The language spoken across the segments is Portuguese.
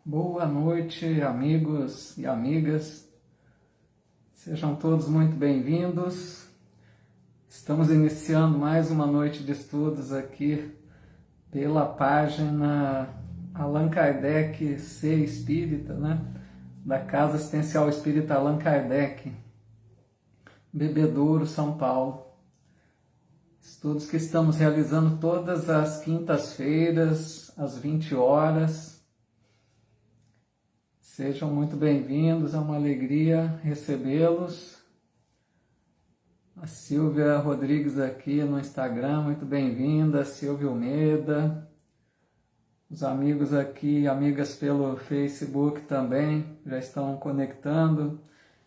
Boa noite, amigos e amigas. Sejam todos muito bem-vindos. Estamos iniciando mais uma noite de estudos aqui pela página Allan Kardec Ser Espírita, né? Da Casa Assistencial Espírita Allan Kardec, Bebedouro, São Paulo. Estudos que estamos realizando todas as quintas-feiras, às 20 horas. Sejam muito bem-vindos, é uma alegria recebê-los. A Silvia Rodrigues aqui no Instagram, muito bem-vinda. Silvia Almeida. Os amigos aqui, amigas pelo Facebook também, já estão conectando.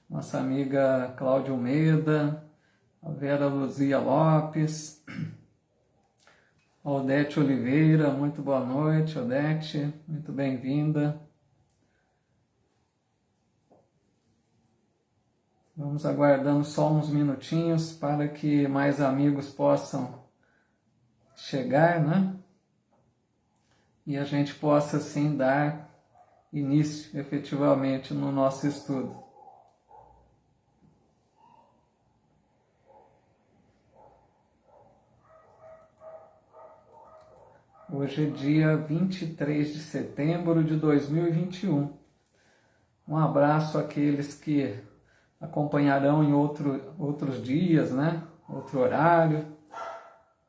Nossa amiga Cláudia Almeida, a Vera Luzia Lopes, a Odete Oliveira, muito boa noite, Odete, muito bem-vinda. Vamos aguardando só uns minutinhos para que mais amigos possam chegar, né? E a gente possa, assim, dar início, efetivamente, no nosso estudo. Hoje é dia 23 de setembro de 2021. Um abraço àqueles que acompanharão em outros dias, né? Outro horário.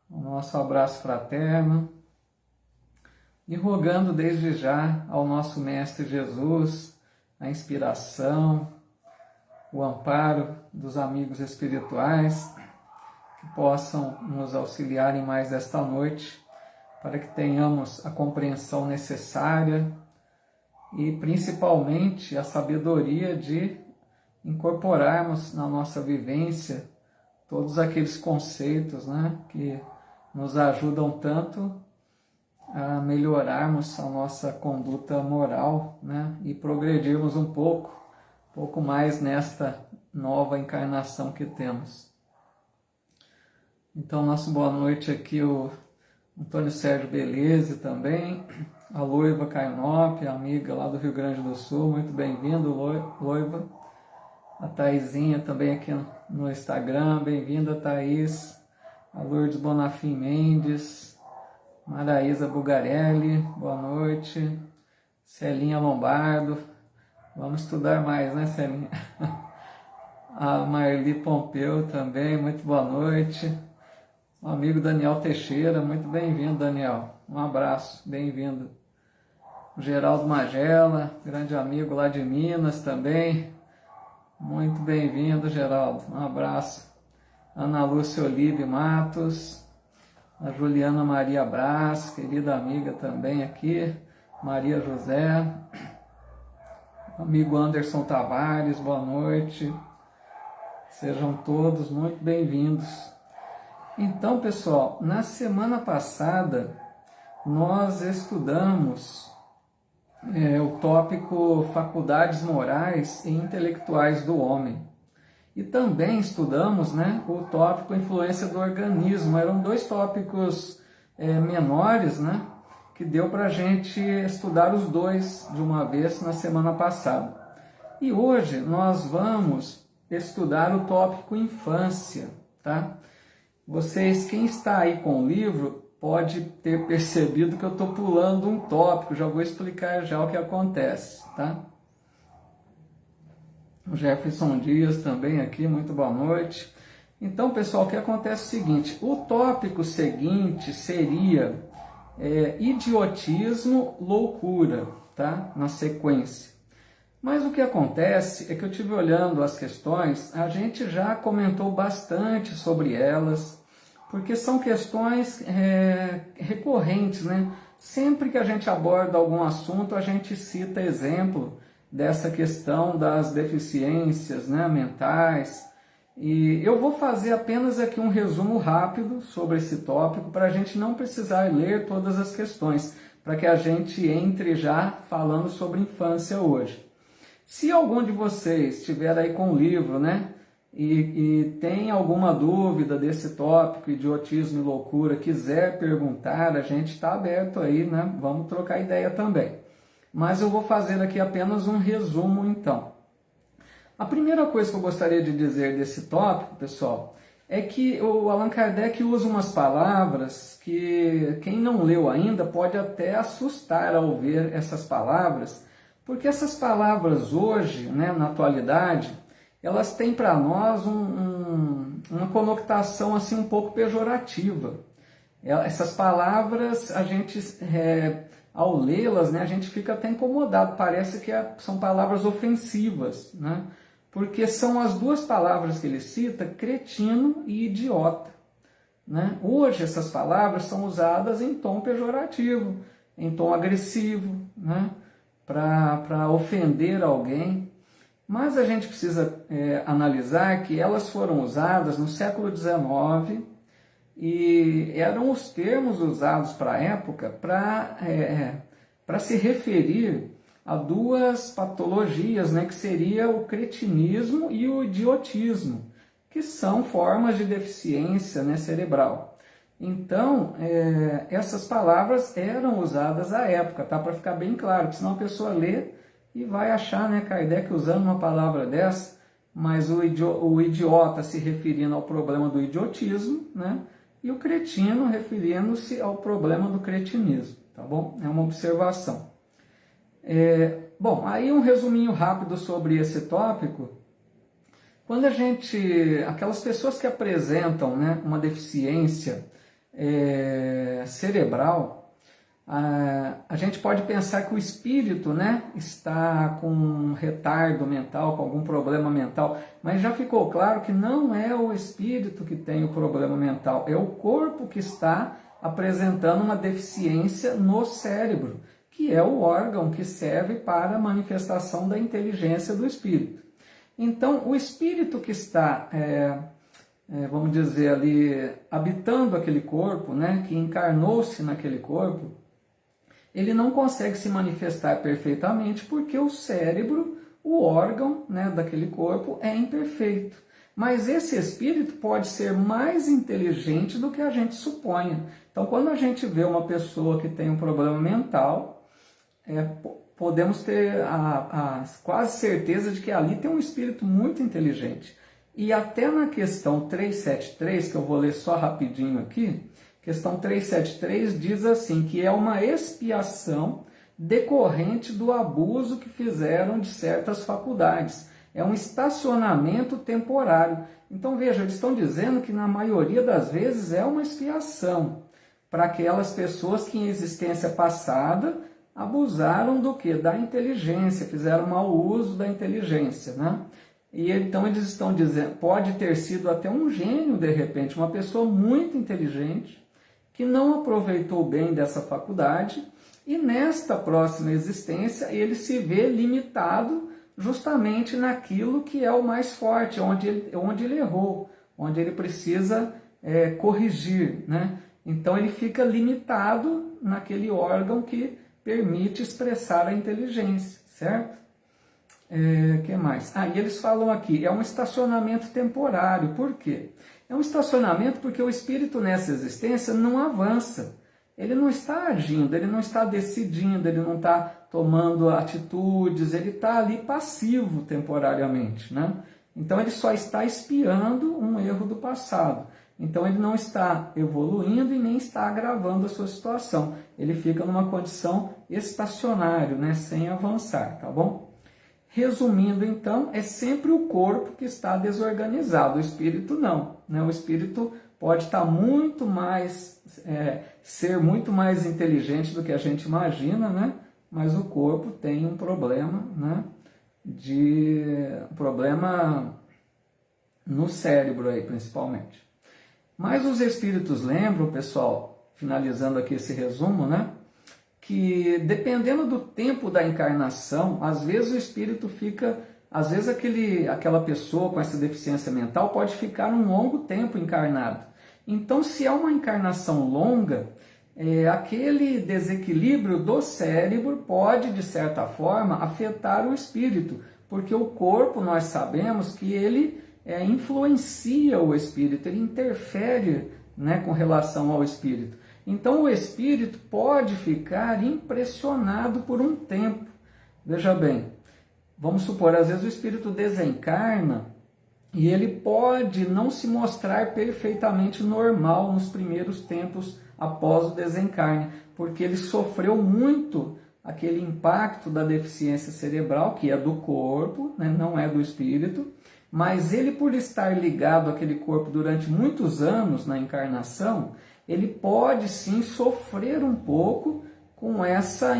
O nosso abraço fraterno. E rogando desde já ao nosso Mestre Jesus a inspiração, o amparo dos amigos espirituais que possam nos auxiliar em mais esta noite, para que tenhamos a compreensão necessária e principalmente a sabedoria de incorporarmos na nossa vivência todos aqueles conceitos, né, que nos ajudam tanto a melhorarmos a nossa conduta moral, né, e progredirmos um pouco mais nesta nova encarnação que temos. Então, nossa boa noite aqui, o Antônio Sérgio Beleze também, a Loiva Cainop, amiga lá do Rio Grande do Sul, muito bem-vindo, Loiva. A Thaisinha também aqui no Instagram, bem-vinda, Thaís. A Lourdes Bonafim Mendes, Maraísa Bugarelli, boa noite. Celinha Lombardo, vamos estudar mais, né, Celinha? A Marli Pompeu também, muito boa noite. O amigo Daniel Teixeira, muito bem-vindo, Daniel. Um abraço, bem-vindo. O Geraldo Magela, grande amigo lá de Minas também. Muito bem-vindo, Geraldo. Um abraço. Ana Lúcia Olive Matos, a Juliana Maria Brás, querida amiga também aqui, Maria José, amigo Anderson Tavares, boa noite. Sejam todos muito bem-vindos. Então, pessoal, na semana passada nós estudamos o tópico Faculdades Morais e Intelectuais do Homem. E também estudamos, né, o tópico Influência do Organismo. Eram dois tópicos menores, né, que deu para a gente estudar os dois de uma vez na semana passada. E hoje nós vamos estudar o tópico Infância, tá? Vocês, quem está aí com o livro, pode ter percebido que eu estou pulando um tópico, já vou explicar já o que acontece, tá? O Jefferson Dias também aqui, muito boa noite. Então, pessoal, o que acontece é o seguinte, o tópico seguinte seria idiotismo, loucura, tá? Na sequência. Mas o que acontece é que eu estive olhando as questões, a gente já comentou bastante sobre elas, porque são questões recorrentes, né? Sempre que a gente aborda algum assunto, a gente cita exemplo dessa questão das deficiências, né, mentais. E eu vou fazer apenas aqui um resumo rápido sobre esse tópico, para a gente não precisar ler todas as questões, para que a gente entre já falando sobre infância hoje. Se algum de vocês estiver aí com o livro, né, e tem alguma dúvida desse tópico, idiotismo e loucura, quiser perguntar, a gente está aberto aí, né? Vamos trocar ideia também. mas eu vou fazer aqui apenas um resumo então. A primeira coisa que eu gostaria de dizer desse tópico, pessoal, é que o Allan Kardec usa umas palavras que quem não leu ainda pode até assustar ao ver essas palavras, porque essas palavras hoje, né, na atualidade, elas têm para nós uma conotação assim um pouco pejorativa. Essas palavras, a gente, ao lê-las, né, a gente fica até incomodado, parece que são palavras ofensivas, né? Porque são as duas palavras que ele cita, cretino e idiota, né? Hoje essas palavras são usadas em tom pejorativo, em tom agressivo, né? Para ofender alguém. Mas a gente precisa analisar que elas foram usadas no século XIX e eram os termos usados para a época para se referir a duas patologias, né, que seria o cretinismo e o idiotismo, que são formas de deficiência, né, cerebral. Então, essas palavras eram usadas à época, tá? Para ficar bem claro, porque senão a pessoa lê e vai achar, né, Kardec usando uma palavra dessa, mas o idiota se referindo ao problema do idiotismo, né, e o cretino referindo-se ao problema do cretinismo, tá bom? É uma observação. Bom, aí um resuminho rápido sobre esse tópico. Quando aquelas pessoas que apresentam, né, uma deficiência cerebral, a gente pode pensar que o espírito, né, está com um retardo mental, com algum problema mental, mas já ficou claro que não é o espírito que tem o problema mental, é o corpo que está apresentando uma deficiência no cérebro, que é o órgão que serve para a manifestação da inteligência do espírito. Então, o espírito que está, vamos dizer ali, habitando aquele corpo, né, que encarnou-se naquele corpo, ele não consegue se manifestar perfeitamente porque o cérebro, o órgão, né, daquele corpo é imperfeito. Mas esse espírito pode ser mais inteligente do que a gente suponha. Então, quando a gente vê uma pessoa que tem um problema mental, podemos ter a quase certeza de que ali tem um espírito muito inteligente. E até na questão 373, que eu vou ler só rapidinho aqui, questão 373 diz assim, que é uma expiação decorrente do abuso que fizeram de certas faculdades. É um estacionamento temporário. Então veja, eles estão dizendo que na maioria das vezes é uma expiação para aquelas pessoas que em existência passada abusaram do quê? Da inteligência, fizeram mau uso da inteligência, né? E então eles estão dizendo, pode ter sido até um gênio de repente, uma pessoa muito inteligente, que não aproveitou bem dessa faculdade, e nesta próxima existência ele se vê limitado justamente naquilo que é o mais forte, onde ele errou, onde ele precisa corrigir, né? Então ele fica limitado naquele órgão que permite expressar a inteligência, certo? Que mais? E eles falam aqui, é um estacionamento temporário. Por quê? É um estacionamento porque o espírito nessa existência não avança. Ele não está agindo, ele não está decidindo, ele não está tomando atitudes, ele está ali passivo temporariamente, né? Então ele só está expiando um erro do passado. Então ele não está evoluindo e nem está agravando a sua situação. Ele fica numa condição estacionária, né, sem avançar, tá bom? Resumindo então, é sempre o corpo que está desorganizado, o espírito não, né? O espírito pode estar muito mais, ser muito mais inteligente do que a gente imagina, né? Mas o corpo tem um problema, né? Um problema no cérebro aí, principalmente. Mas os espíritos lembram, pessoal, finalizando aqui esse resumo, né, que dependendo do tempo da encarnação, às vezes o espírito fica, às vezes aquela pessoa com essa deficiência mental pode ficar um longo tempo encarnado. Então, se é uma encarnação longa, aquele desequilíbrio do cérebro pode, de certa forma, afetar o espírito, porque o corpo, nós sabemos que ele influencia o espírito, ele interfere, né, com relação ao espírito. Então o espírito pode ficar impressionado por um tempo. Veja bem, vamos supor, às vezes o espírito desencarna e ele pode não se mostrar perfeitamente normal nos primeiros tempos após o desencarne, porque ele sofreu muito aquele impacto da deficiência cerebral, que é do corpo, né, não é do espírito, mas ele, por estar ligado àquele corpo durante muitos anos na encarnação, ele pode sim sofrer um pouco com essa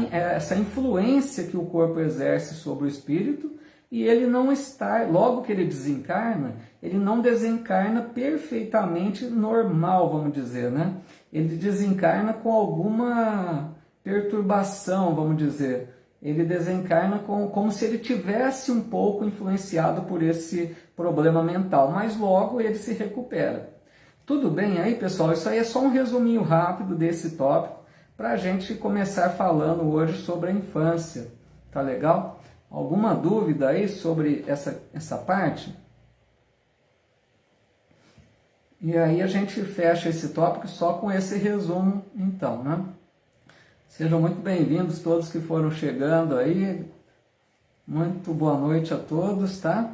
influência que o corpo exerce sobre o espírito, e ele não está, logo que ele desencarna, ele não desencarna perfeitamente normal, vamos dizer, né? Ele desencarna com alguma perturbação, vamos dizer. Ele desencarna como se ele tivesse um pouco influenciado por esse problema mental, mas logo ele se recupera. Tudo bem aí, pessoal? Isso aí é só um resuminho rápido desse tópico para a gente começar falando hoje sobre a infância. Tá legal? Alguma dúvida aí sobre essa parte? E aí a gente fecha esse tópico só com esse resumo, então, né? Sejam muito bem-vindos todos que foram chegando aí. Muito boa noite a todos, tá?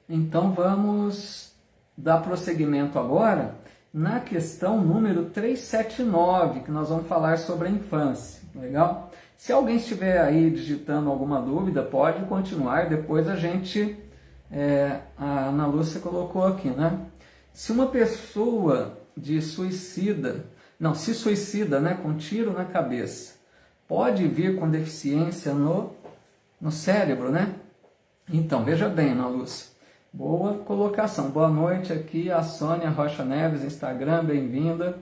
Então vamos dar prosseguimento agora na questão número 379, que nós vamos falar sobre a infância. Legal? Se alguém estiver aí digitando alguma dúvida, pode continuar, depois a gente... a Ana Lúcia colocou aqui, né? Se uma pessoa se suicida, né, com tiro na cabeça, pode vir com deficiência no cérebro, né? Então, veja bem, Ana Lúcia. Boa colocação. Boa noite aqui, a Sônia Rocha Neves, Instagram, bem-vinda.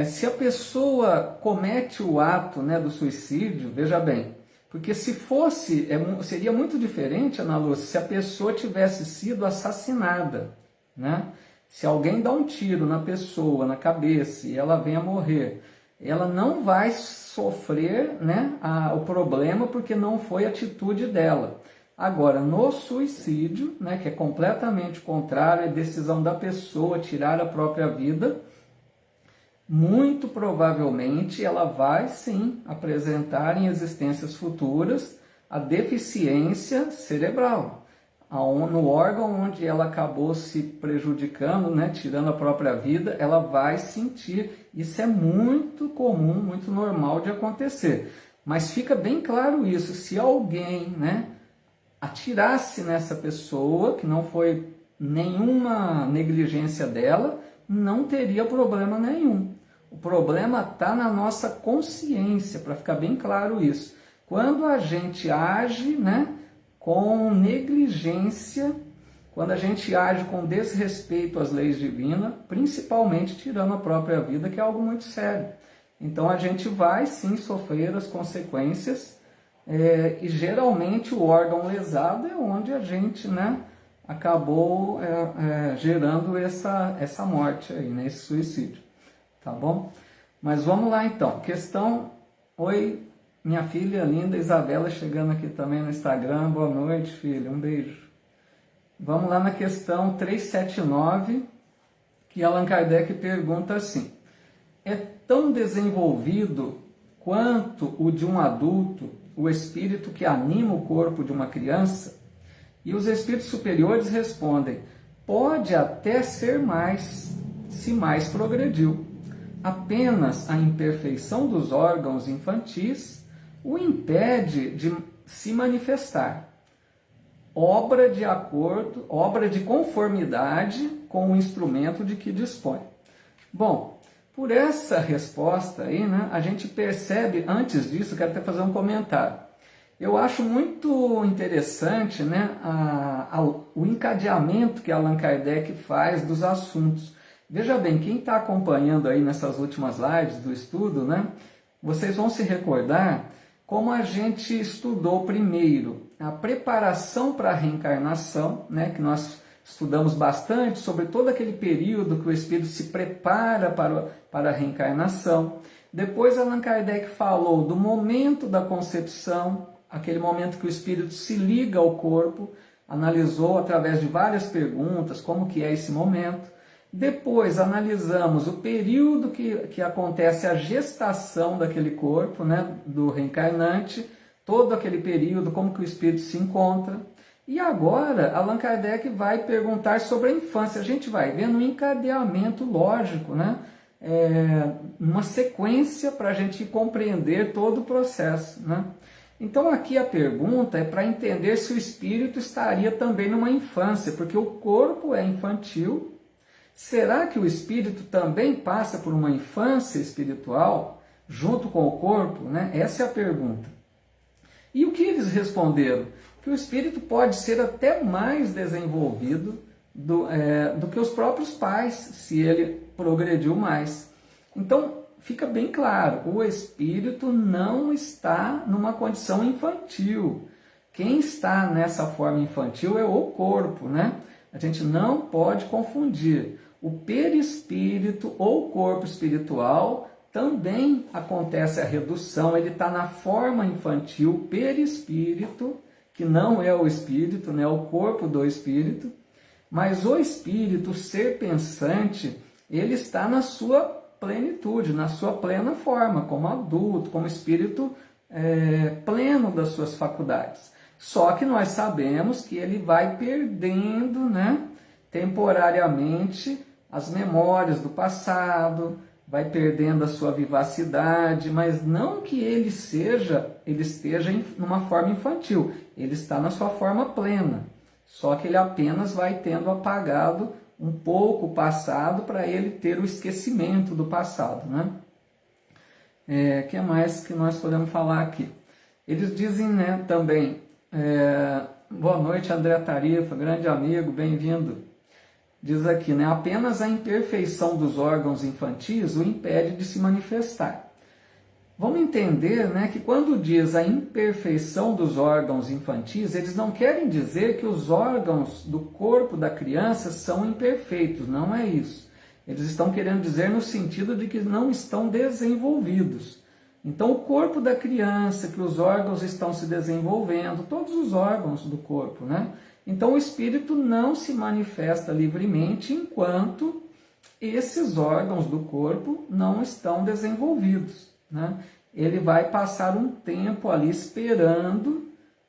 Se a pessoa comete o ato, né, do suicídio, veja bem, porque se fosse, seria muito diferente, Ana Lúcia, se a pessoa tivesse sido assassinada, né? Se alguém dá um tiro na pessoa, na cabeça, e ela vem a morrer, ela não vai sofrer, né, o problema porque não foi atitude dela. Agora, no suicídio, né, que é completamente contrário, é decisão da pessoa tirar a própria vida, muito provavelmente ela vai sim apresentar em existências futuras a deficiência cerebral. No órgão onde ela acabou se prejudicando, né, tirando a própria vida, ela vai sentir. Isso é muito comum, muito normal de acontecer. Mas fica bem claro isso, se alguém, né, atirasse nessa pessoa, que não foi nenhuma negligência dela, não teria problema nenhum. O problema está na nossa consciência, para ficar bem claro isso. Quando a gente age, né, com negligência, quando a gente age com desrespeito às leis divinas, principalmente tirando a própria vida, que é algo muito sério. Então a gente vai sim sofrer as consequências, e geralmente o órgão lesado é onde a gente, né, acabou gerando essa morte aí, né, esse suicídio. Tá bom? Mas vamos lá então. Questão... Oi, minha filha linda Isabela chegando aqui também no Instagram. Boa noite, filha. Um beijo. Vamos lá na questão 379, que Allan Kardec pergunta assim: é tão desenvolvido quanto o de um adulto o espírito que anima o corpo de uma criança? E os espíritos superiores respondem: pode até ser mais, se mais progrediu. Apenas a imperfeição dos órgãos infantis o impede de se manifestar. Obra de conformidade com o instrumento de que dispõe. Bom, por essa resposta aí, né, a gente percebe, antes disso, quero até fazer um comentário. Eu acho muito interessante, né, o encadeamento que Allan Kardec faz dos assuntos. Veja bem, quem está acompanhando aí nessas últimas lives do estudo, né, vocês vão se recordar como a gente estudou primeiro a preparação para a reencarnação, né, que nós estudamos bastante sobre todo aquele período que o espírito se prepara para a reencarnação. Depois Allan Kardec falou do momento da concepção, aquele momento que o espírito se liga ao corpo, analisou através de várias perguntas como que é esse momento. Depois analisamos o período que acontece a gestação daquele corpo, né, do reencarnante, todo aquele período, como que o espírito se encontra. E agora Allan Kardec vai perguntar sobre a infância. A gente vai vendo um encadeamento lógico, né? Uma sequência para a gente compreender todo o processo, né? Então aqui a pergunta é para entender se o espírito estaria também numa infância, porque o corpo é infantil. Será que o espírito também passa por uma infância espiritual junto com o corpo, né? Essa é a pergunta. E o que eles responderam? Que o espírito pode ser até mais desenvolvido do que os próprios pais, se ele progrediu mais. Então, fica bem claro, o espírito não está numa condição infantil. Quem está nessa forma infantil é o corpo, né? A gente não pode confundir. O perispírito ou corpo espiritual também acontece a redução, ele está na forma infantil, perispírito, que não é o espírito, né? O corpo do espírito, mas o espírito, o ser pensante, ele está na sua plenitude, na sua plena forma, como adulto, como espírito pleno das suas faculdades. Só que nós sabemos que ele vai perdendo, né, temporariamente as memórias do passado, vai perdendo a sua vivacidade, mas não que ele esteja numa forma infantil, ele está na sua forma plena, só que ele apenas vai tendo apagado um pouco o passado para ele ter o esquecimento do passado, né? Que mais que nós podemos falar aqui? Eles dizem, né, também, boa noite, André Tarifa, grande amigo, bem-vindo. Diz aqui, né, apenas a imperfeição dos órgãos infantis o impede de se manifestar. Vamos entender, né, que quando diz a imperfeição dos órgãos infantis, eles não querem dizer que os órgãos do corpo da criança são imperfeitos, não é isso. Eles estão querendo dizer no sentido de que não estão desenvolvidos. Então, o corpo da criança, que os órgãos estão se desenvolvendo, todos os órgãos do corpo, né? Então, o espírito não se manifesta livremente enquanto esses órgãos do corpo não estão desenvolvidos, né? Ele vai passar um tempo ali esperando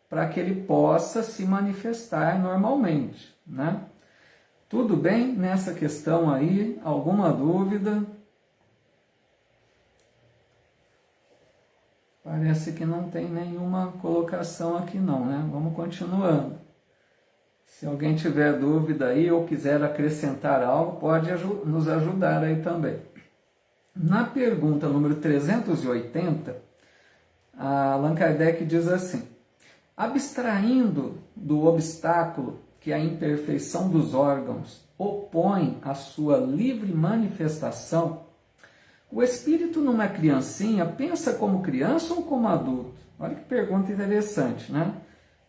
para que ele possa se manifestar normalmente, né? Tudo bem nessa questão aí? Alguma dúvida? Parece que não tem nenhuma colocação aqui não, né? Vamos continuando. Se alguém tiver dúvida aí ou quiser acrescentar algo, pode nos ajudar aí também. Na pergunta número 380, Allan Kardec diz assim: abstraindo do obstáculo que a imperfeição dos órgãos opõe à sua livre manifestação, o espírito numa criancinha pensa como criança ou como adulto? Olha que pergunta interessante, né?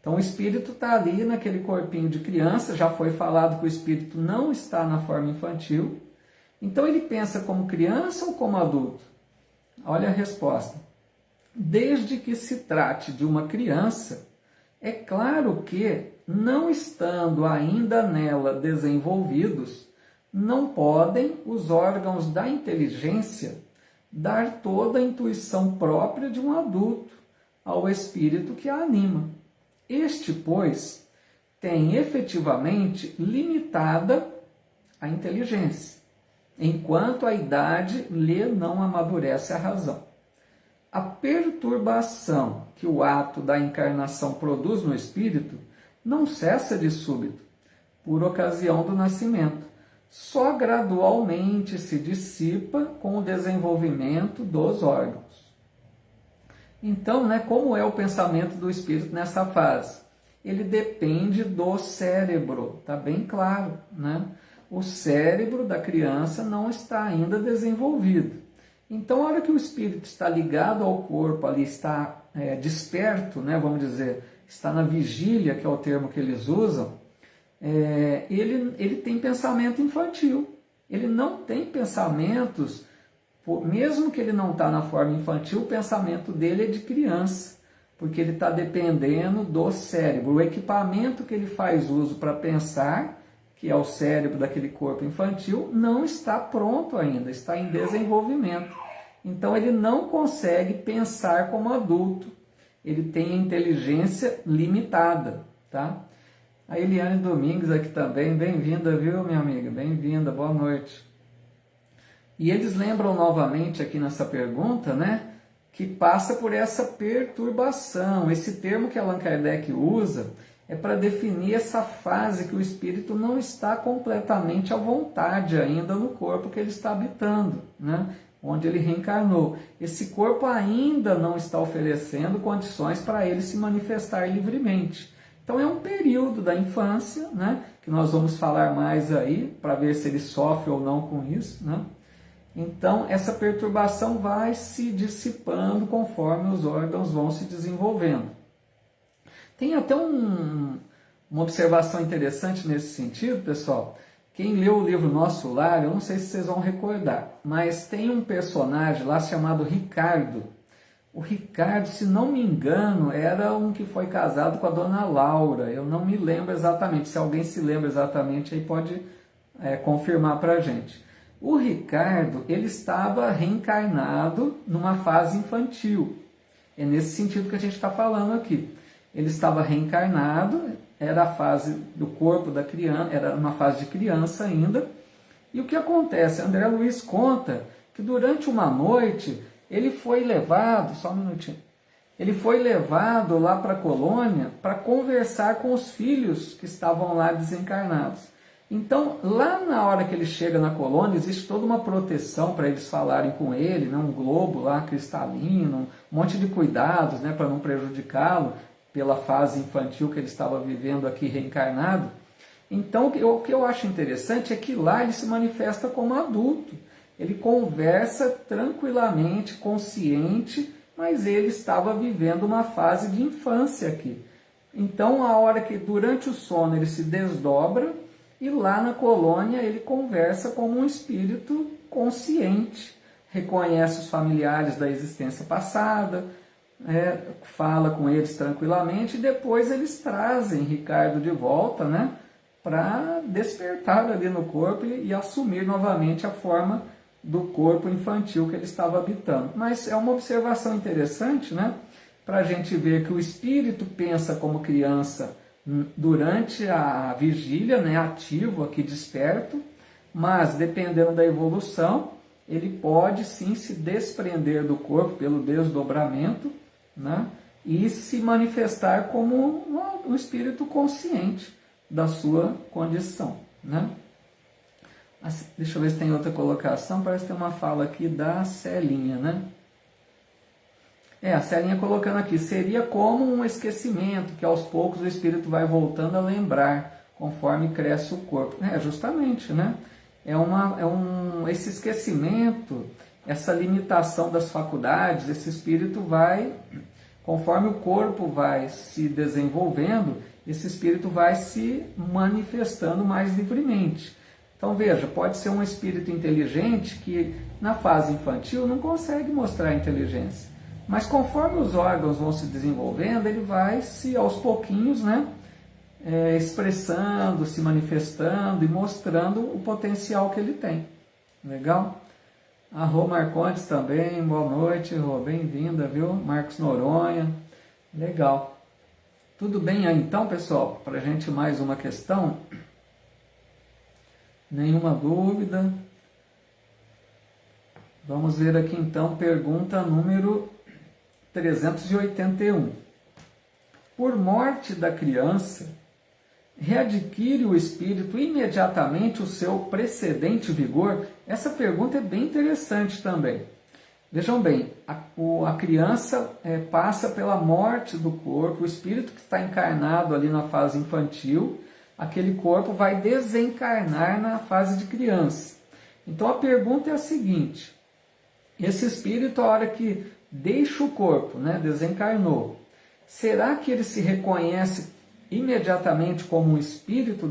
Então o espírito está ali naquele corpinho de criança, já foi falado que o espírito não está na forma infantil. Então ele pensa como criança ou como adulto? Olha a resposta. Desde que se trate de uma criança, é claro que, não estando ainda nela desenvolvidos, não podem os órgãos da inteligência dar toda a intuição própria de um adulto ao espírito que a anima. Este, pois, tem efetivamente limitada a inteligência, enquanto a idade lhe não amadurece a razão. A perturbação que o ato da encarnação produz no espírito não cessa de súbito, por ocasião do nascimento. Só gradualmente se dissipa com o desenvolvimento dos órgãos. Então, né, como é o pensamento do espírito nessa fase? Ele depende do cérebro, está bem claro, né? O cérebro da criança não está ainda desenvolvido. Então, a hora que o espírito está ligado ao corpo, ali está desperto, né, vamos dizer, está na vigília, que é o termo que eles usam, ele tem pensamento infantil. Ele não tem pensamentos, mesmo que ele não está na forma infantil, o pensamento dele é de criança, porque ele está dependendo do cérebro. O equipamento que ele faz uso para pensar que é o cérebro daquele corpo infantil, não está pronto ainda, está em desenvolvimento. Então ele não consegue pensar como adulto, ele tem a inteligência limitada, tá? A Eliane Domingues aqui também, bem-vinda, viu, minha amiga? Bem-vinda, boa noite. E eles lembram novamente aqui nessa pergunta, né, que passa por essa perturbação. Esse termo que Allan Kardec usa é para definir essa fase que o espírito não está completamente à vontade ainda no corpo que ele está habitando, né? Onde ele reencarnou. Esse corpo ainda não está oferecendo condições para ele se manifestar livremente. Então é um período da infância, né? Que nós vamos falar mais aí, para ver se ele sofre ou não com isso, né? Então essa perturbação vai se dissipando conforme os órgãos vão se desenvolvendo. Tem até uma observação interessante nesse sentido, pessoal. Quem leu o livro Nosso Lar, eu não sei se vocês vão recordar, mas tem um personagem lá chamado Ricardo. O Ricardo, se não me engano, era um que foi casado com a dona Laura. Eu não me lembro exatamente. Se alguém se lembra exatamente, aí pode confirmar para a gente. O Ricardo, ele estava reencarnado numa fase infantil. É nesse sentido que a gente está falando aqui. Ele estava reencarnado, era a fase do corpo da criança, era uma fase de criança ainda. E o que acontece? André Luiz conta que durante uma noite ele foi levado, só um minutinho, ele foi levado lá para a colônia para conversar com os filhos que estavam lá desencarnados. Então, lá na hora que ele chega na colônia, existe toda uma proteção para eles falarem com ele, né? Um globo lá cristalino, um monte de cuidados, né? Para não prejudicá-lo pela fase infantil que ele estava vivendo aqui reencarnado. Então, o que eu acho interessante é que lá ele se manifesta como adulto. Ele conversa tranquilamente, consciente, mas ele estava vivendo uma fase de infância aqui. Então, a hora que durante o sono ele se desdobra e lá na colônia ele conversa como um espírito consciente, reconhece os familiares da existência passada, fala com eles tranquilamente e depois eles trazem Ricardo de volta, né, para despertar ali no corpo e assumir novamente a forma do corpo infantil que ele estava habitando. Mas é uma observação interessante, né, para a gente ver que o espírito pensa como criança durante a vigília, né, ativo aqui, desperto, mas dependendo da evolução, ele pode sim se desprender do corpo pelo desdobramento, né, e se manifestar como um espírito consciente da sua condição, né? Deixa eu ver se tem outra colocação, parece que tem uma fala aqui da Celinha, né? A Celinha colocando aqui, seria como um esquecimento, que aos poucos o espírito vai voltando a lembrar, conforme cresce o corpo. Justamente, né? Esse esquecimento, essa limitação das faculdades, esse espírito vai, conforme o corpo vai se desenvolvendo, esse espírito vai se manifestando mais livremente. Então veja, pode ser um espírito inteligente que na fase infantil não consegue mostrar inteligência. Mas conforme os órgãos vão se desenvolvendo, ele vai se, aos pouquinhos, né, expressando, se manifestando e mostrando o potencial que ele tem. Legal? A Rô Marcondes também, boa noite, Rô, bem-vinda, viu? Marcos Noronha, legal. Tudo bem aí então, pessoal? Para a gente mais uma questão? Nenhuma dúvida? Vamos ver aqui então, pergunta número 381. Por morte da criança, readquire o espírito imediatamente o seu precedente vigor? Essa pergunta é bem interessante também. Vejam bem, a criança passa pela morte do corpo, o espírito que está encarnado ali na fase infantil, aquele corpo vai desencarnar na fase de criança. Então a pergunta é a seguinte: esse espírito, a hora que deixa o corpo, né, desencarnou, será que ele se reconhece imediatamente como um espírito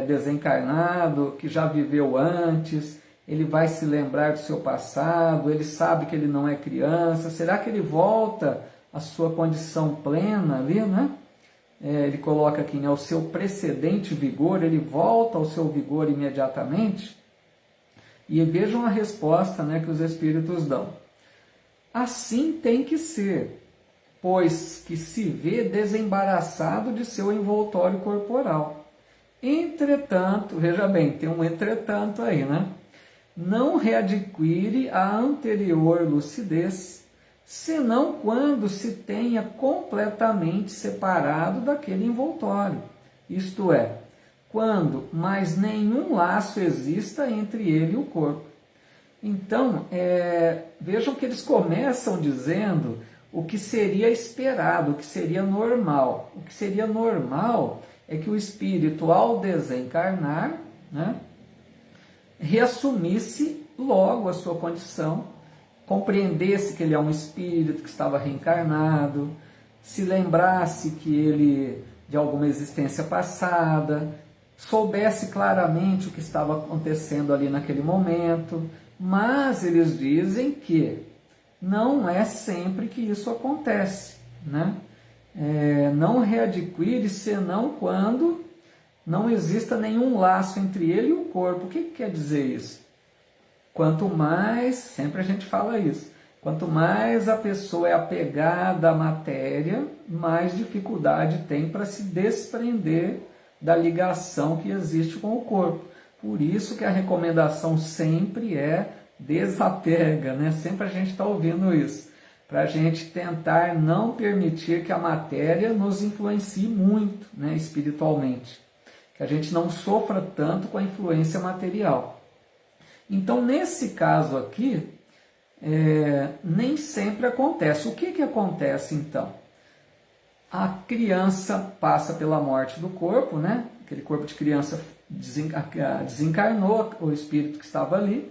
desencarnado, que já viveu antes? Ele vai se lembrar do seu passado, ele sabe que ele não é criança, será que ele volta à sua condição plena ali, né? ele coloca aqui, né, o seu precedente vigor, ele volta ao seu vigor imediatamente. E vejam a resposta, né, que os espíritos dão. Assim tem que ser, pois que se vê desembaraçado de seu envoltório corporal. Entretanto, veja bem, tem um entretanto aí, né? Não readquire a anterior lucidez, senão quando se tenha completamente separado daquele envoltório. Isto é, quando mais nenhum laço exista entre ele e o corpo. Então, vejam que eles começam dizendo o que seria esperado, o que seria normal. O que seria normal é que o espírito, ao desencarnar, né, reassumisse logo a sua condição, compreendesse que ele é um espírito que estava reencarnado, se lembrasse que ele de alguma existência passada, soubesse claramente o que estava acontecendo ali naquele momento, mas eles dizem que não é sempre que isso acontece, né? Não readquire senão quando não exista nenhum laço entre ele e o corpo. O que quer dizer isso? Quanto mais, sempre a gente fala isso, quanto mais a pessoa é apegada à matéria, mais dificuldade tem para se desprender da ligação que existe com o corpo. Por isso que a recomendação sempre é desapega, né? Sempre a gente está ouvindo isso, para a gente tentar não permitir que a matéria nos influencie muito, né, espiritualmente, que a gente não sofra tanto com a influência material. Então, nesse caso aqui, nem sempre acontece. O que acontece, então? A criança passa pela morte do corpo, né? Aquele corpo de criança desencarnou, o espírito que estava ali.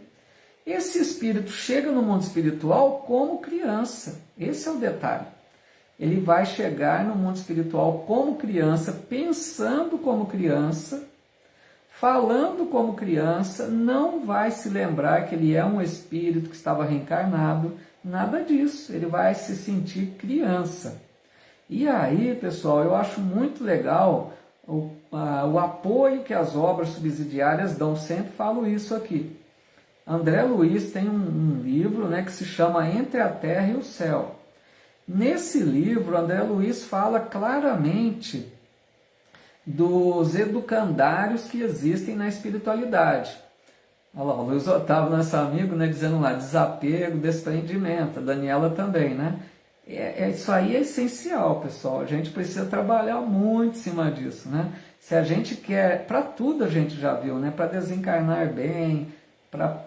Esse espírito chega no mundo espiritual como criança. Esse é o detalhe. Ele vai chegar no mundo espiritual como criança, pensando como criança, falando como criança, não vai se lembrar que ele é um espírito que estava reencarnado, nada disso. Ele vai se sentir criança. E aí, pessoal, eu acho muito legal o apoio que as obras subsidiárias dão. Sempre falo isso aqui. André Luiz tem um livro, né, que se chama Entre a Terra e o Céu. Nesse livro, André Luiz fala claramente dos educandários que existem na espiritualidade. Olha lá, o Luiz Otávio, nosso amigo, né, dizendo lá, desapego, desprendimento. A Daniela também, né? Isso aí é essencial, pessoal. A gente precisa trabalhar muito em cima disso, né? Se a gente quer, para tudo a gente já viu, né? Para desencarnar bem, para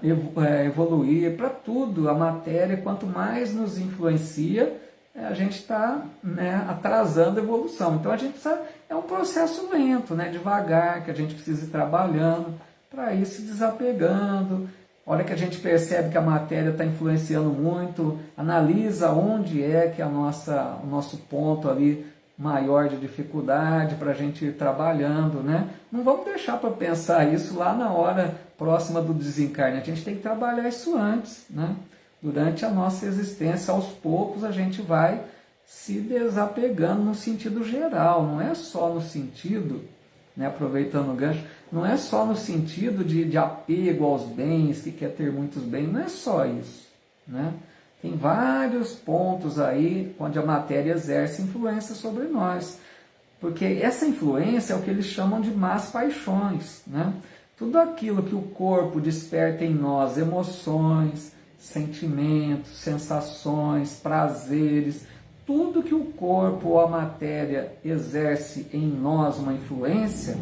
evoluir, para tudo, a matéria, quanto mais nos influencia, a gente está, né, atrasando a evolução. Então a gente precisa, é um processo lento, né, devagar, que a gente precisa ir trabalhando para ir se desapegando. A hora que a gente percebe que a matéria está influenciando muito, analisa onde é que é o nosso ponto ali maior de dificuldade para a gente ir trabalhando, né? Não vamos deixar para pensar isso lá na hora próxima do desencarne. A gente tem que trabalhar isso antes, né? Durante a nossa existência, aos poucos, a gente vai se desapegando no sentido geral, não é só no sentido, né, aproveitando o gancho, não é só no sentido de apego aos bens, que quer ter muitos bens, não é só isso, né? Tem vários pontos aí onde a matéria exerce influência sobre nós, porque essa influência é o que eles chamam de más paixões, né? Tudo aquilo que o corpo desperta em nós, emoções, sentimentos, sensações, prazeres, tudo que o corpo ou a matéria exerce em nós uma influência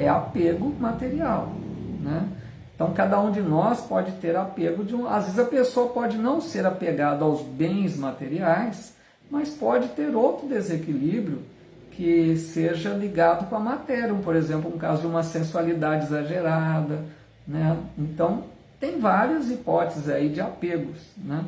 é apego material, né? Então cada um de nós pode ter apego às vezes a pessoa pode não ser apegada aos bens materiais, mas pode ter outro desequilíbrio que seja ligado com a matéria, por exemplo, um caso de uma sensualidade exagerada, né? Então tem várias hipóteses aí de apegos, né?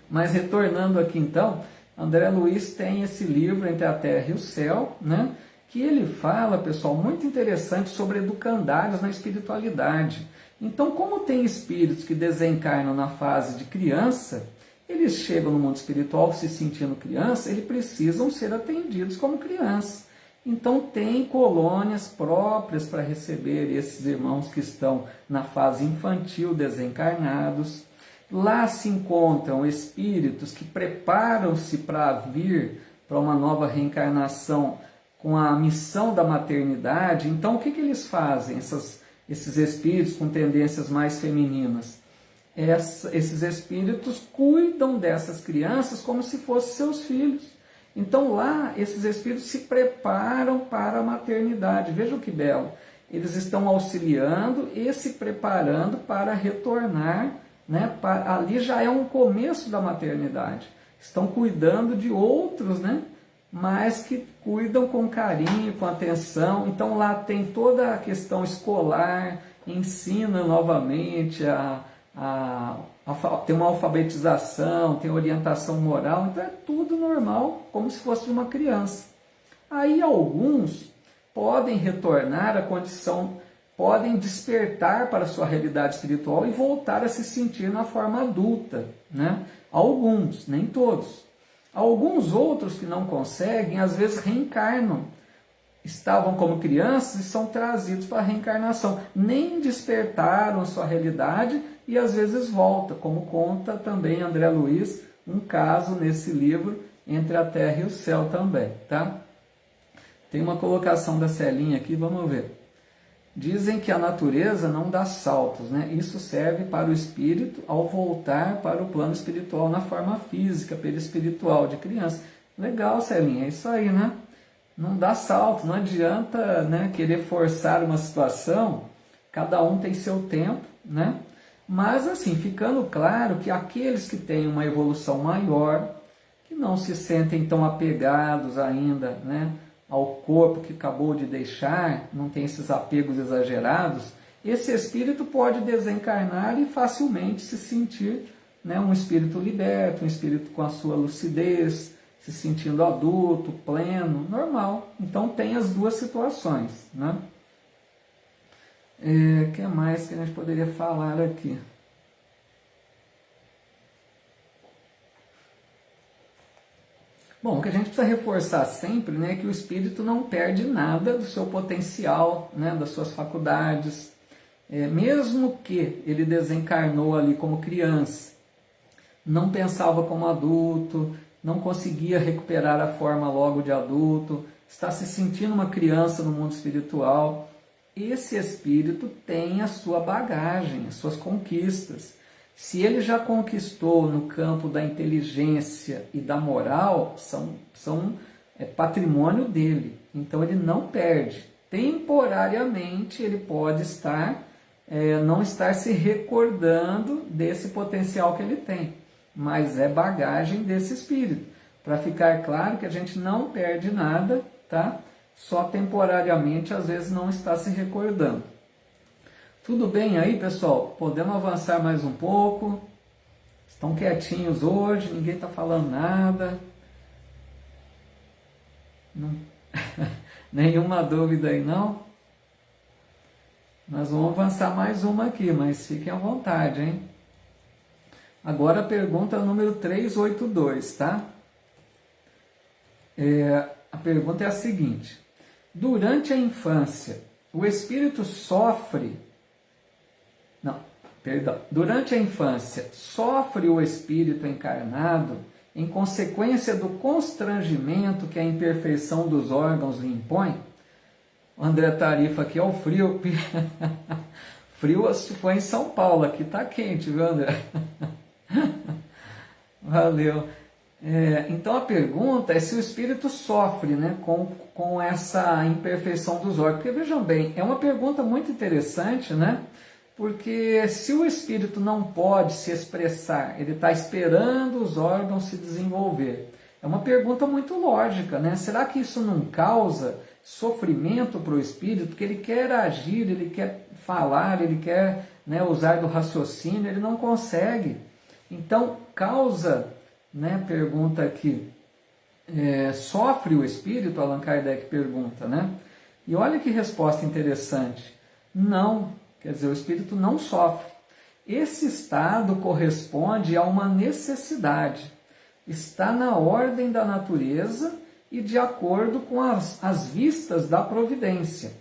Mas retornando aqui então, André Luiz tem esse livro Entre a Terra e o Céu, né? Que ele fala, pessoal, muito interessante sobre educandários na espiritualidade. Então, como tem espíritos que desencarnam na fase de criança, eles chegam no mundo espiritual se sentindo criança, eles precisam ser atendidos como criança. Então tem colônias próprias para receber esses irmãos que estão na fase infantil, desencarnados. Lá se encontram espíritos que preparam-se para vir para uma nova reencarnação com a missão da maternidade. Então o que eles fazem, esses espíritos com tendências mais femininas? Esses espíritos cuidam dessas crianças como se fossem seus filhos. Então lá esses espíritos se preparam para a maternidade. Vejam que belo. Eles estão auxiliando e se preparando para retornar, né? Ali já é um começo da maternidade. Estão cuidando de outros, né? Mas que cuidam com carinho, com atenção. Então lá tem toda a questão escolar, ensina novamente tem uma alfabetização, tem orientação moral, então é tudo normal, como se fosse uma criança. Aí alguns podem retornar à condição, podem despertar para a sua realidade espiritual e voltar a se sentir na forma adulta, né? Alguns, nem todos. Alguns outros que não conseguem, às vezes reencarnam. Estavam como crianças e são trazidos para a reencarnação. Nem despertaram sua realidade e às vezes volta, como conta também André Luiz, um caso nesse livro, Entre a Terra e o Céu também, tá? Tem uma colocação da Celinha aqui, vamos ver. Dizem que a natureza não dá saltos, né? Isso serve para o espírito ao voltar para o plano espiritual na forma física, perispiritual de criança. Legal, Celinha, é isso aí, né? Não dá salto, não adianta, né, querer forçar uma situação, cada um tem seu tempo, né? Mas assim, ficando claro que aqueles que têm uma evolução maior, que não se sentem tão apegados ainda, né, ao corpo que acabou de deixar, não tem esses apegos exagerados, esse espírito pode desencarnar e facilmente se sentir, né, um espírito liberto, um espírito com a sua lucidez, se sentindo adulto, pleno, normal. Então tem as duas situações, né? O que mais que a gente poderia falar aqui? Bom, o que a gente precisa reforçar sempre, né, é que o espírito não perde nada do seu potencial, né, das suas faculdades. Mesmo que ele desencarnou ali como criança, não pensava como adulto, não conseguia recuperar a forma logo de adulto, está se sentindo uma criança no mundo espiritual, esse espírito tem a sua bagagem, as suas conquistas. Se ele já conquistou no campo da inteligência e da moral, são patrimônio dele. Então ele não perde. Temporariamente ele pode não estar se recordando desse potencial que ele tem, mas é bagagem desse espírito. Para ficar claro que a gente não perde nada, tá? Só temporariamente, às vezes, não está se recordando. Tudo bem aí, pessoal? Podemos avançar mais um pouco? Estão quietinhos hoje, ninguém está falando nada. Não. Nenhuma dúvida aí, não? Nós vamos avançar mais uma aqui, mas fiquem à vontade, hein? Agora a pergunta número 382, tá? A pergunta é a seguinte: durante a infância, o espírito durante a infância, sofre o espírito encarnado em consequência do constrangimento que a imperfeição dos órgãos lhe impõe? O André Tarifa aqui é o frio. Frio foi em São Paulo, aqui tá quente, viu, André? Valeu. Então a pergunta é se o espírito sofre, né, com essa imperfeição dos órgãos. Porque vejam bem, é uma pergunta muito interessante, né? Porque se o espírito não pode se expressar, ele está esperando os órgãos se desenvolver. É uma pergunta muito lógica, né? Será que isso não causa sofrimento para o espírito? Porque ele quer agir, ele quer falar, ele quer, né, usar do raciocínio, ele não consegue. Então causa, né, pergunta aqui, sofre o espírito? Allan Kardec pergunta, né? E olha que resposta interessante. Não, quer dizer, o espírito não sofre. Esse estado corresponde a uma necessidade. Está na ordem da natureza e de acordo com as vistas da providência.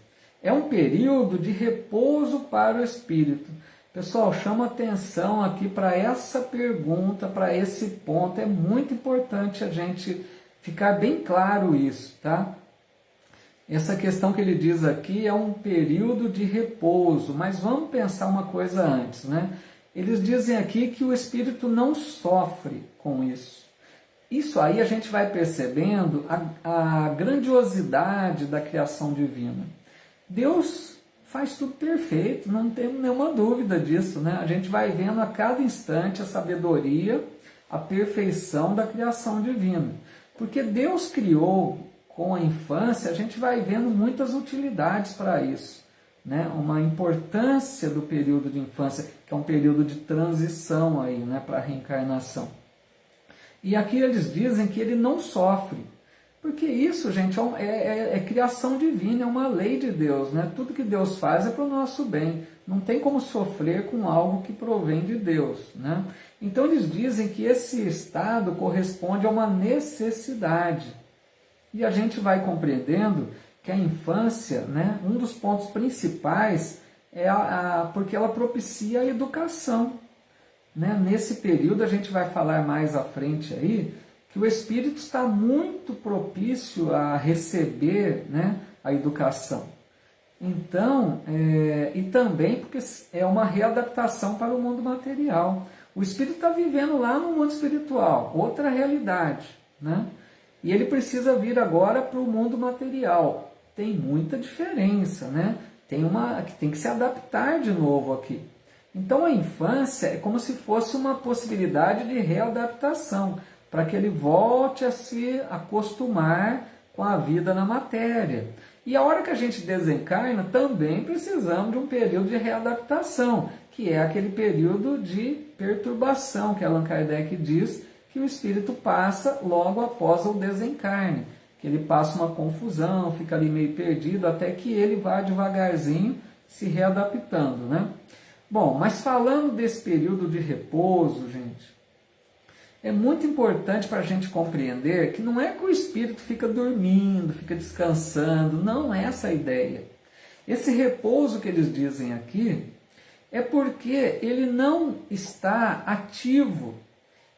É um período de repouso para o espírito. Pessoal, chama atenção aqui para essa pergunta, para esse ponto. É muito importante a gente ficar bem claro isso, tá? Essa questão que ele diz aqui é um período de repouso, mas vamos pensar uma coisa antes, né? Eles dizem aqui que o espírito não sofre com isso. Isso aí a gente vai percebendo a grandiosidade da criação divina. Deus faz tudo perfeito, não temos nenhuma dúvida disso, né? A gente vai vendo a cada instante a sabedoria, a perfeição da criação divina. Porque Deus criou com a infância, a gente vai vendo muitas utilidades para isso, né? Uma importância do período de infância, que é um período de transição aí, né, para a reencarnação. E aqui eles dizem que ele não sofre, porque isso, gente, é criação divina, é uma lei de Deus, né? Tudo que Deus faz é para o nosso bem, não tem como sofrer com algo que provém de Deus, né? Então eles dizem que esse estado corresponde a uma necessidade. E a gente vai compreendendo que a infância, né, um dos pontos principais é porque ela propicia a educação. Né? Nesse período, a gente vai falar mais à frente aí, que o espírito está muito propício a receber, né, a educação. Então, e também porque é uma readaptação para o mundo material. O espírito está vivendo lá no mundo espiritual, outra realidade, né? E ele precisa vir agora para o mundo material. Tem muita diferença, né? Tem que se adaptar de novo aqui. Então a infância é como se fosse uma possibilidade de readaptação, para que ele volte a se acostumar com a vida na matéria. E a hora que a gente desencarna, também precisamos de um período de readaptação, que é aquele período de perturbação que Allan Kardec diz que o espírito passa logo após o desencarne, que ele passa uma confusão, fica ali meio perdido, até que ele vá devagarzinho se readaptando, né? Bom, mas falando desse período de repouso, gente, é muito importante para a gente compreender que não é que o espírito fica dormindo, fica descansando, não é essa a ideia. Esse repouso que eles dizem aqui é porque ele não está ativo,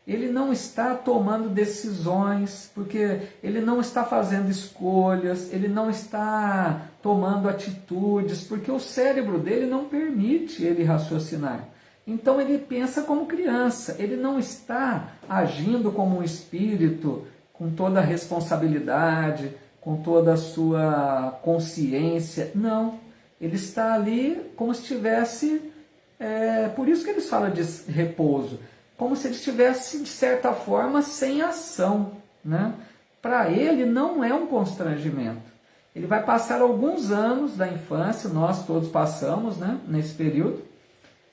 ele não está tomando decisões, porque ele não está fazendo escolhas, ele não está tomando atitudes, porque o cérebro dele não permite ele raciocinar. Então ele pensa como criança, ele não está agindo como um espírito com toda a responsabilidade, com toda a sua consciência. Não, ele está ali como se estivesse, por isso que eles falam de repouso, como se ele estivesse, de certa forma, sem ação, né? Para ele não é um constrangimento. Ele vai passar alguns anos da infância, nós todos passamos, né, nesse período,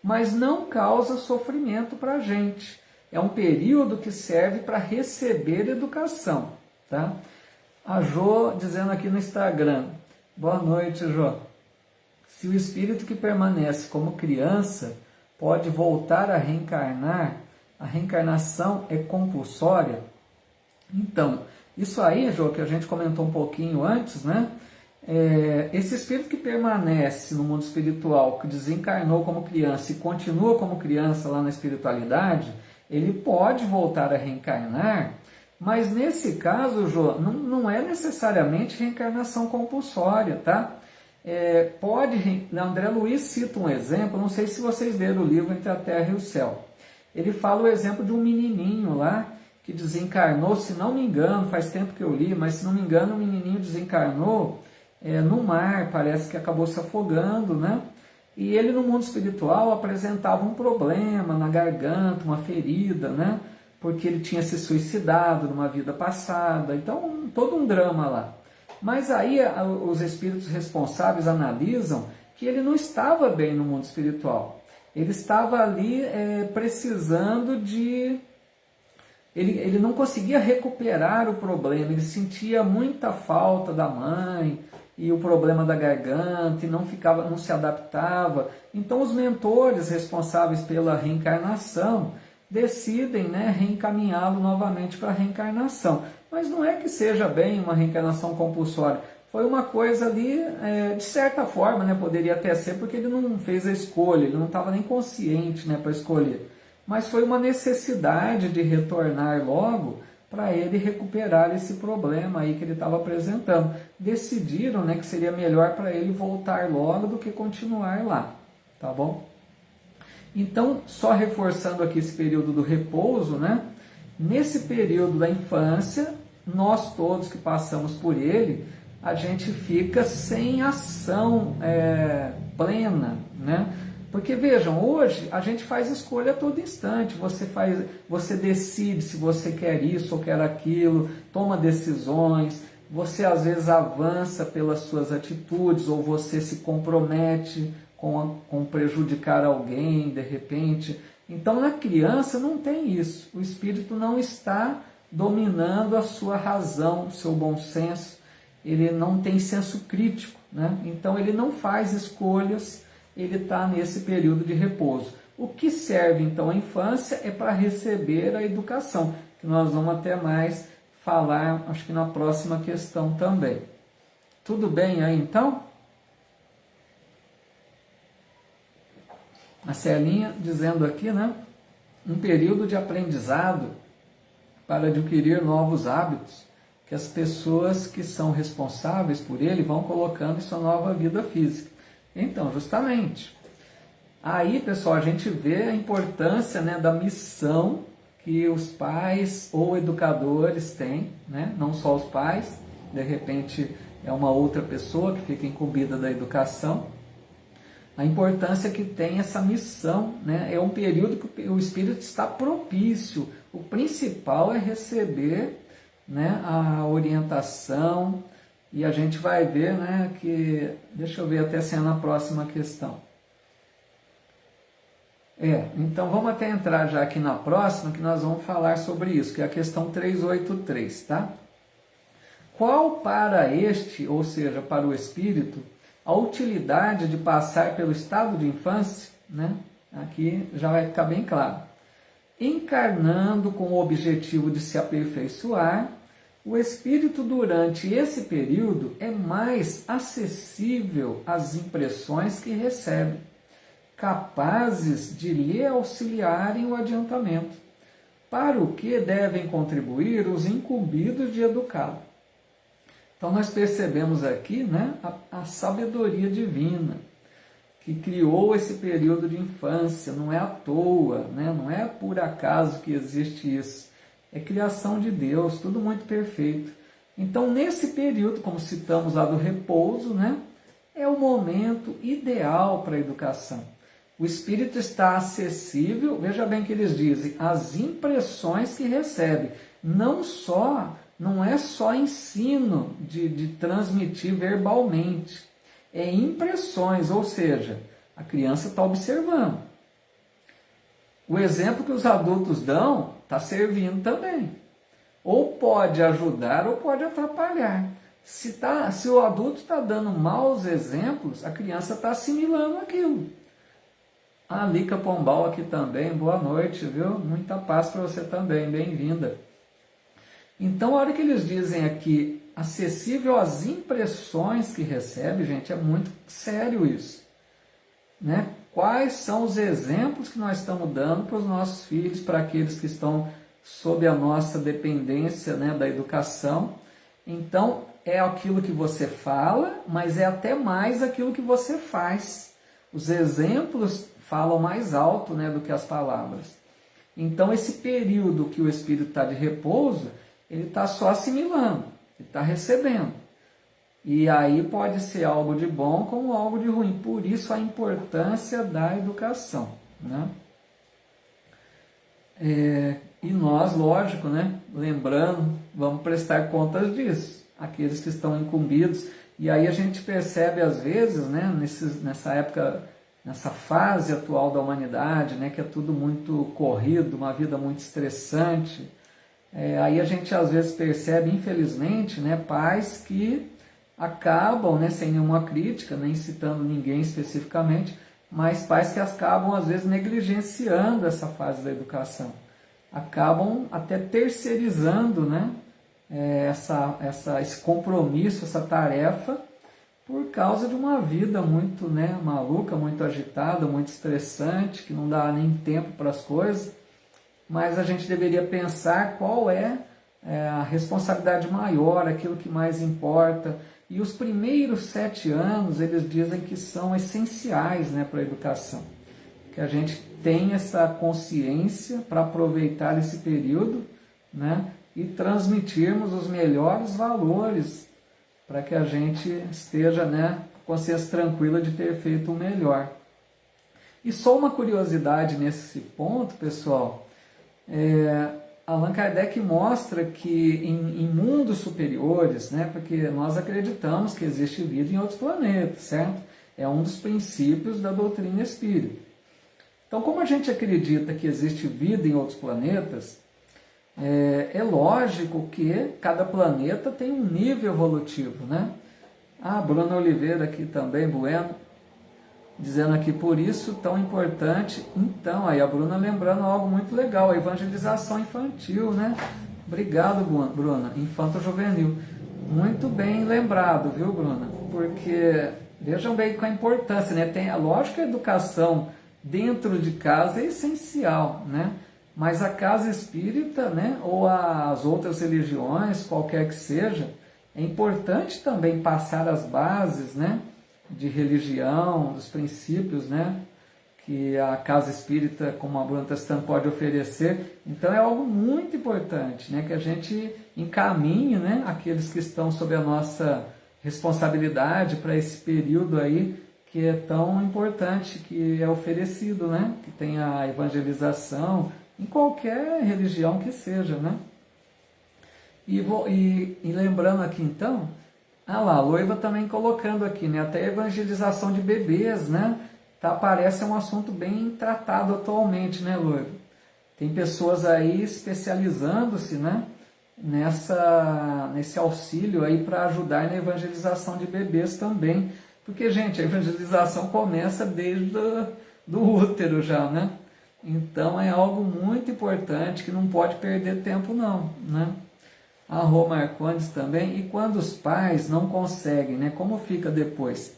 mas não causa sofrimento para a gente. É um período que serve para receber educação. Tá? A Jô dizendo aqui no Instagram, boa noite, Jô. Se o espírito que permanece como criança pode voltar a reencarnar, a reencarnação é compulsória? Então, isso aí, Jô, que a gente comentou um pouquinho antes, né? Esse espírito que permanece no mundo espiritual, que desencarnou como criança e continua como criança lá na espiritualidade, ele pode voltar a reencarnar, mas nesse caso, Jô, não é necessariamente reencarnação compulsória, tá? André Luiz cita um exemplo, não sei se vocês leram o livro Entre a Terra e o Céu. Ele fala o exemplo de um menininho lá, que desencarnou, se não me engano, faz tempo que eu li, mas se não me engano, o menininho desencarnou no mar, parece que acabou se afogando, né? E ele no mundo espiritual apresentava um problema na garganta, uma ferida, né? Porque ele tinha se suicidado numa vida passada, então todo um drama lá. Mas aí os espíritos responsáveis analisam que ele não estava bem no mundo espiritual. Ele estava ali precisando de... Ele não conseguia recuperar o problema, ele sentia muita falta da mãe e o problema da garganta e não se adaptava. Então os mentores responsáveis pela reencarnação decidem, né, reencaminhá-lo novamente para a reencarnação. mas não é que seja bem uma reencarnação compulsória. Foi uma coisa ali, de certa forma, né, poderia até ser, porque ele não fez a escolha, ele não estava nem consciente, né, para escolher. Mas foi uma necessidade de retornar logo para ele recuperar esse problema aí que ele estava apresentando. Decidiram, né, que seria melhor para ele voltar logo do que continuar lá, tá bom? Então, só reforçando aqui esse período do repouso, né? Nesse período da infância, nós todos que passamos por ele, a gente fica sem ação plena, né? Porque vejam, hoje a gente faz escolha a todo instante, você decide se você quer isso ou quer aquilo, toma decisões, você às vezes avança pelas suas atitudes ou você se compromete com prejudicar alguém de repente. Então na criança não tem isso, o espírito não está dominando a sua razão, o seu bom senso, ele não tem senso crítico, né? Então ele não faz escolhas, ele está nesse período de repouso. O que serve então a infância é para receber a educação, que nós vamos até mais falar, acho que na próxima questão também. Tudo bem aí então? A Celinha dizendo aqui, né? Um período de aprendizado para adquirir novos hábitos que as pessoas que são responsáveis por ele vão colocando em sua nova vida física. Então, justamente, aí, pessoal, a gente vê a importância, né, da missão que os pais ou educadores têm, né? Não só os pais, de repente é uma outra pessoa que fica incumbida da educação. A importância que tem essa missão, né? É um período que o espírito está propício. O principal é receber, né, a orientação, e a gente vai ver, né, que... Deixa eu ver até se é na próxima questão. Então vamos até entrar já aqui na próxima, que nós vamos falar sobre isso, que é a questão 383, tá? Qual para este, ou seja, para o espírito, a utilidade de passar pelo estado de infância, né? Aqui já vai ficar bem claro. Encarnando com o objetivo de se aperfeiçoar, o espírito durante esse período é mais acessível às impressões que recebe, capazes de lhe auxiliarem o adiantamento, para o que devem contribuir os incumbidos de educá-lo. Então nós percebemos aqui, né, a sabedoria divina, que criou esse período de infância, não é à toa, né, não é por acaso que existe isso, é criação de Deus, tudo muito perfeito. Então nesse período, como citamos lá do repouso, né, é o momento ideal para a educação. O espírito está acessível, veja bem que eles dizem, às impressões que recebe. Não é só ensino de transmitir verbalmente, é impressões, ou seja, a criança está observando. O exemplo que os adultos dão está servindo também. Ou pode ajudar ou pode atrapalhar. Se o adulto está dando maus exemplos, a criança está assimilando aquilo. A Lica Pombal aqui também, boa noite, viu? Muita paz para você também, bem-vinda. Então, a hora que eles dizem aqui, acessível às impressões que recebe, gente, é muito sério isso, né? Quais são os exemplos que nós estamos dando para os nossos filhos, para aqueles que estão sob a nossa dependência, né, da educação? Então, é aquilo que você fala, mas é até mais aquilo que você faz. Os exemplos falam mais alto, né, do que as palavras. Então, esse período que o espírito está de repouso, ele está só assimilando, ele está recebendo. E aí pode ser algo de bom como algo de ruim. Por isso a importância da educação, né? E nós, lógico, né, lembrando, vamos prestar contas disso. Aqueles que estão incumbidos. E aí a gente percebe às vezes, né, nessa época, nessa fase atual da humanidade, né, que é tudo muito corrido, uma vida muito estressante. Aí a gente às vezes percebe, infelizmente, né, pais que acabam, né, sem nenhuma crítica, nem citando ninguém especificamente, mas pais que acabam às vezes negligenciando essa fase da educação. Acabam até terceirizando, né, esse compromisso, essa tarefa, por causa de uma vida muito, né, maluca, muito agitada, muito estressante, que não dá nem tempo para as coisas. Mas a gente deveria pensar qual é a responsabilidade maior, aquilo que mais importa. E os primeiros 7 anos, eles dizem que são essenciais, né, para a educação. Que a gente tenha essa consciência para aproveitar esse período, né, e transmitirmos os melhores valores para que a gente esteja, né, com a consciência tranquila de ter feito o melhor. E só uma curiosidade nesse ponto, pessoal, Allan Kardec mostra que em mundos superiores, né, porque nós acreditamos que existe vida em outros planetas, certo? É um dos princípios da doutrina espírita. Então, como a gente acredita que existe vida em outros planetas, é lógico que cada planeta tem um nível evolutivo, né? Bruna Oliveira aqui também, Bueno, dizendo aqui, por isso tão importante. Então, aí a Bruna lembrando algo muito legal, a evangelização infantil, né? Obrigado, Bruna, infanto-juvenil. Muito bem lembrado, viu, Bruna? Porque, vejam bem com a importância, né? Tem, lógico que a educação dentro de casa é essencial, né? Mas a casa espírita, né, ou as outras religiões, qualquer que seja, é importante também passar as bases, né, de religião, dos princípios, né, que a casa espírita, como a Bruna está citando, pode oferecer. Então é algo muito importante, né, que a gente encaminhe, né, aqueles que estão sob a nossa responsabilidade para esse período aí, que é tão importante, que é oferecido, né, que tem a evangelização, em qualquer religião que seja, né? E lembrando aqui então, a Loiva também colocando aqui, né? Até a evangelização de bebês, né? Parece um assunto bem tratado atualmente, né, Loiva? Tem pessoas aí especializando-se, né? Nesse auxílio aí para ajudar na evangelização de bebês também. Porque, gente, a evangelização começa desde do útero já, né? Então é algo muito importante que não pode perder tempo não, né? A Rô Marcondes também. E quando os pais não conseguem, né? Como fica depois?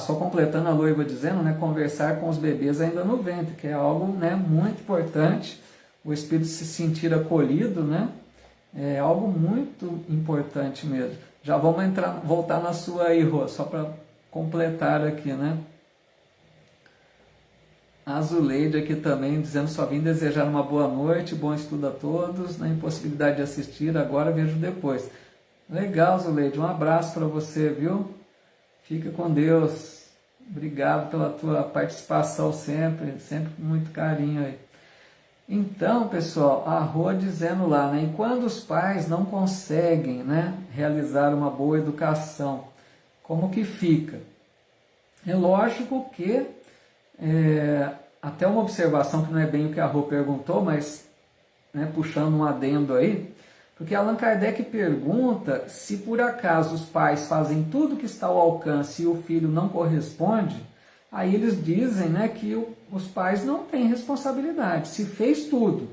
Só completando a Loiva dizendo, né? Conversar com os bebês ainda no ventre, que é algo, né, muito importante. O espírito se sentir acolhido, né? É algo muito importante mesmo. Já vamos voltar na sua aí, Rô, só para completar aqui, né? A Zuleide aqui também, dizendo, só vim desejar uma boa noite, bom estudo a todos, na impossibilidade de assistir, agora vejo depois. Legal, Zuleide, um abraço para você, viu? Fica com Deus. Obrigado pela tua participação sempre com muito carinho aí. Então, pessoal, a Rô dizendo lá, né, e quando os pais não conseguem, né, realizar uma boa educação, como que fica? É lógico que até uma observação que não é bem o que a Rô perguntou, mas, né, puxando um adendo aí, porque Allan Kardec pergunta se por acaso os pais fazem tudo que está ao alcance e o filho não corresponde, aí eles dizem, né, que os pais não têm responsabilidade. Se fez tudo,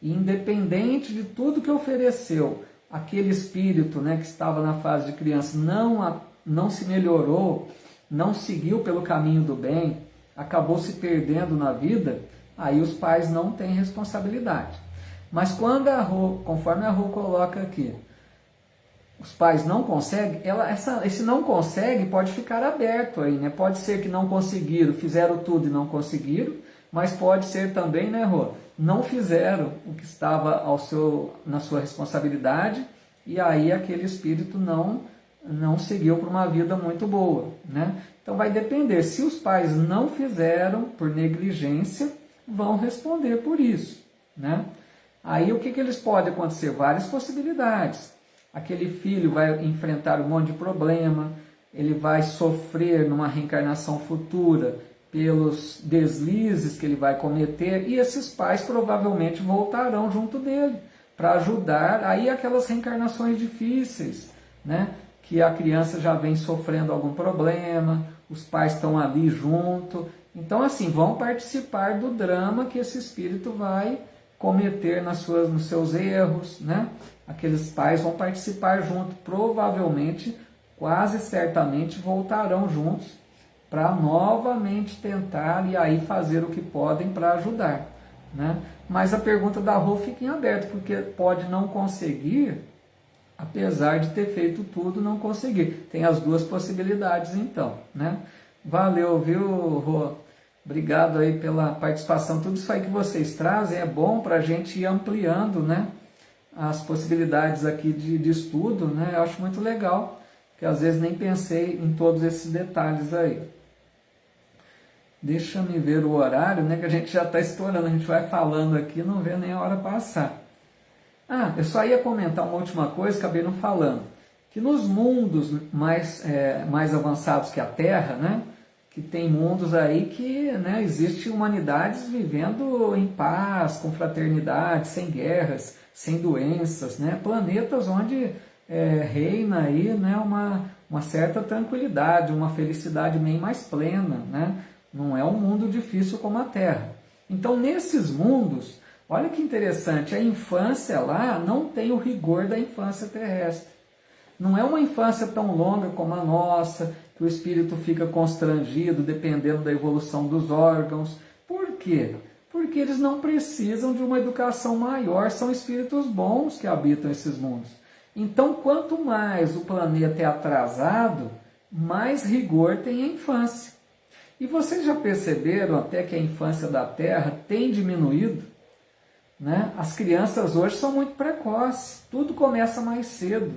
e independente de tudo que ofereceu, aquele espírito, né, que estava na fase de criança não se melhorou, não seguiu pelo caminho do bem, acabou se perdendo na vida, aí os pais não têm responsabilidade. Mas quando conforme a Rô coloca aqui, os pais não conseguem, esse não consegue pode ficar aberto aí, né? Pode ser que não conseguiram, fizeram tudo e não conseguiram, mas pode ser também, né, Rô, não fizeram o que estava na sua responsabilidade, e aí aquele espírito não seguiu para uma vida muito boa, né? Então vai depender, se os pais não fizeram por negligência, vão responder por isso, né? Aí o que eles podem acontecer? Várias possibilidades. Aquele filho vai enfrentar um monte de problema, ele vai sofrer numa reencarnação futura pelos deslizes que ele vai cometer, e esses pais provavelmente voltarão junto dele para ajudar aí aquelas reencarnações difíceis, né? Que a criança já vem sofrendo algum problema, os pais estão ali junto, então assim, vão participar do drama que esse espírito vai cometer nos seus erros, né? aqueles pais vão participar junto, provavelmente, quase certamente voltarão juntos para novamente tentar e aí fazer o que podem para ajudar, né? Mas a pergunta da Rô fica em aberto, porque pode não conseguir, apesar de ter feito tudo, não conseguir. Tem as duas possibilidades então, né? Valeu, viu, Rô? Obrigado aí pela participação. Tudo isso aí que vocês trazem é bom para a gente ir ampliando, né, as possibilidades aqui de estudo, né? Eu acho muito legal, porque às vezes nem pensei em todos esses detalhes aí. Deixa me ver o horário, né, que a gente já está estourando, a gente vai falando aqui, não vê nem a hora passar. Eu só ia comentar uma última coisa, acabei não falando, que nos mundos mais avançados que a Terra, né, que tem mundos aí que, né, existe humanidades vivendo em paz, com fraternidade, sem guerras, sem doenças, né, planetas onde reina aí, né, uma certa tranquilidade, uma felicidade bem mais plena, né, não é um mundo difícil como a Terra. Então, nesses mundos, olha que interessante, a infância lá não tem o rigor da infância terrestre. Não é uma infância tão longa como a nossa, que o espírito fica constrangido dependendo da evolução dos órgãos. Por quê? Porque eles não precisam de uma educação maior, são espíritos bons que habitam esses mundos. Então, quanto mais o planeta é atrasado, mais rigor tem a infância. E vocês já perceberam até que a infância da Terra tem diminuído? Né? As crianças hoje são muito precoces, tudo começa mais cedo,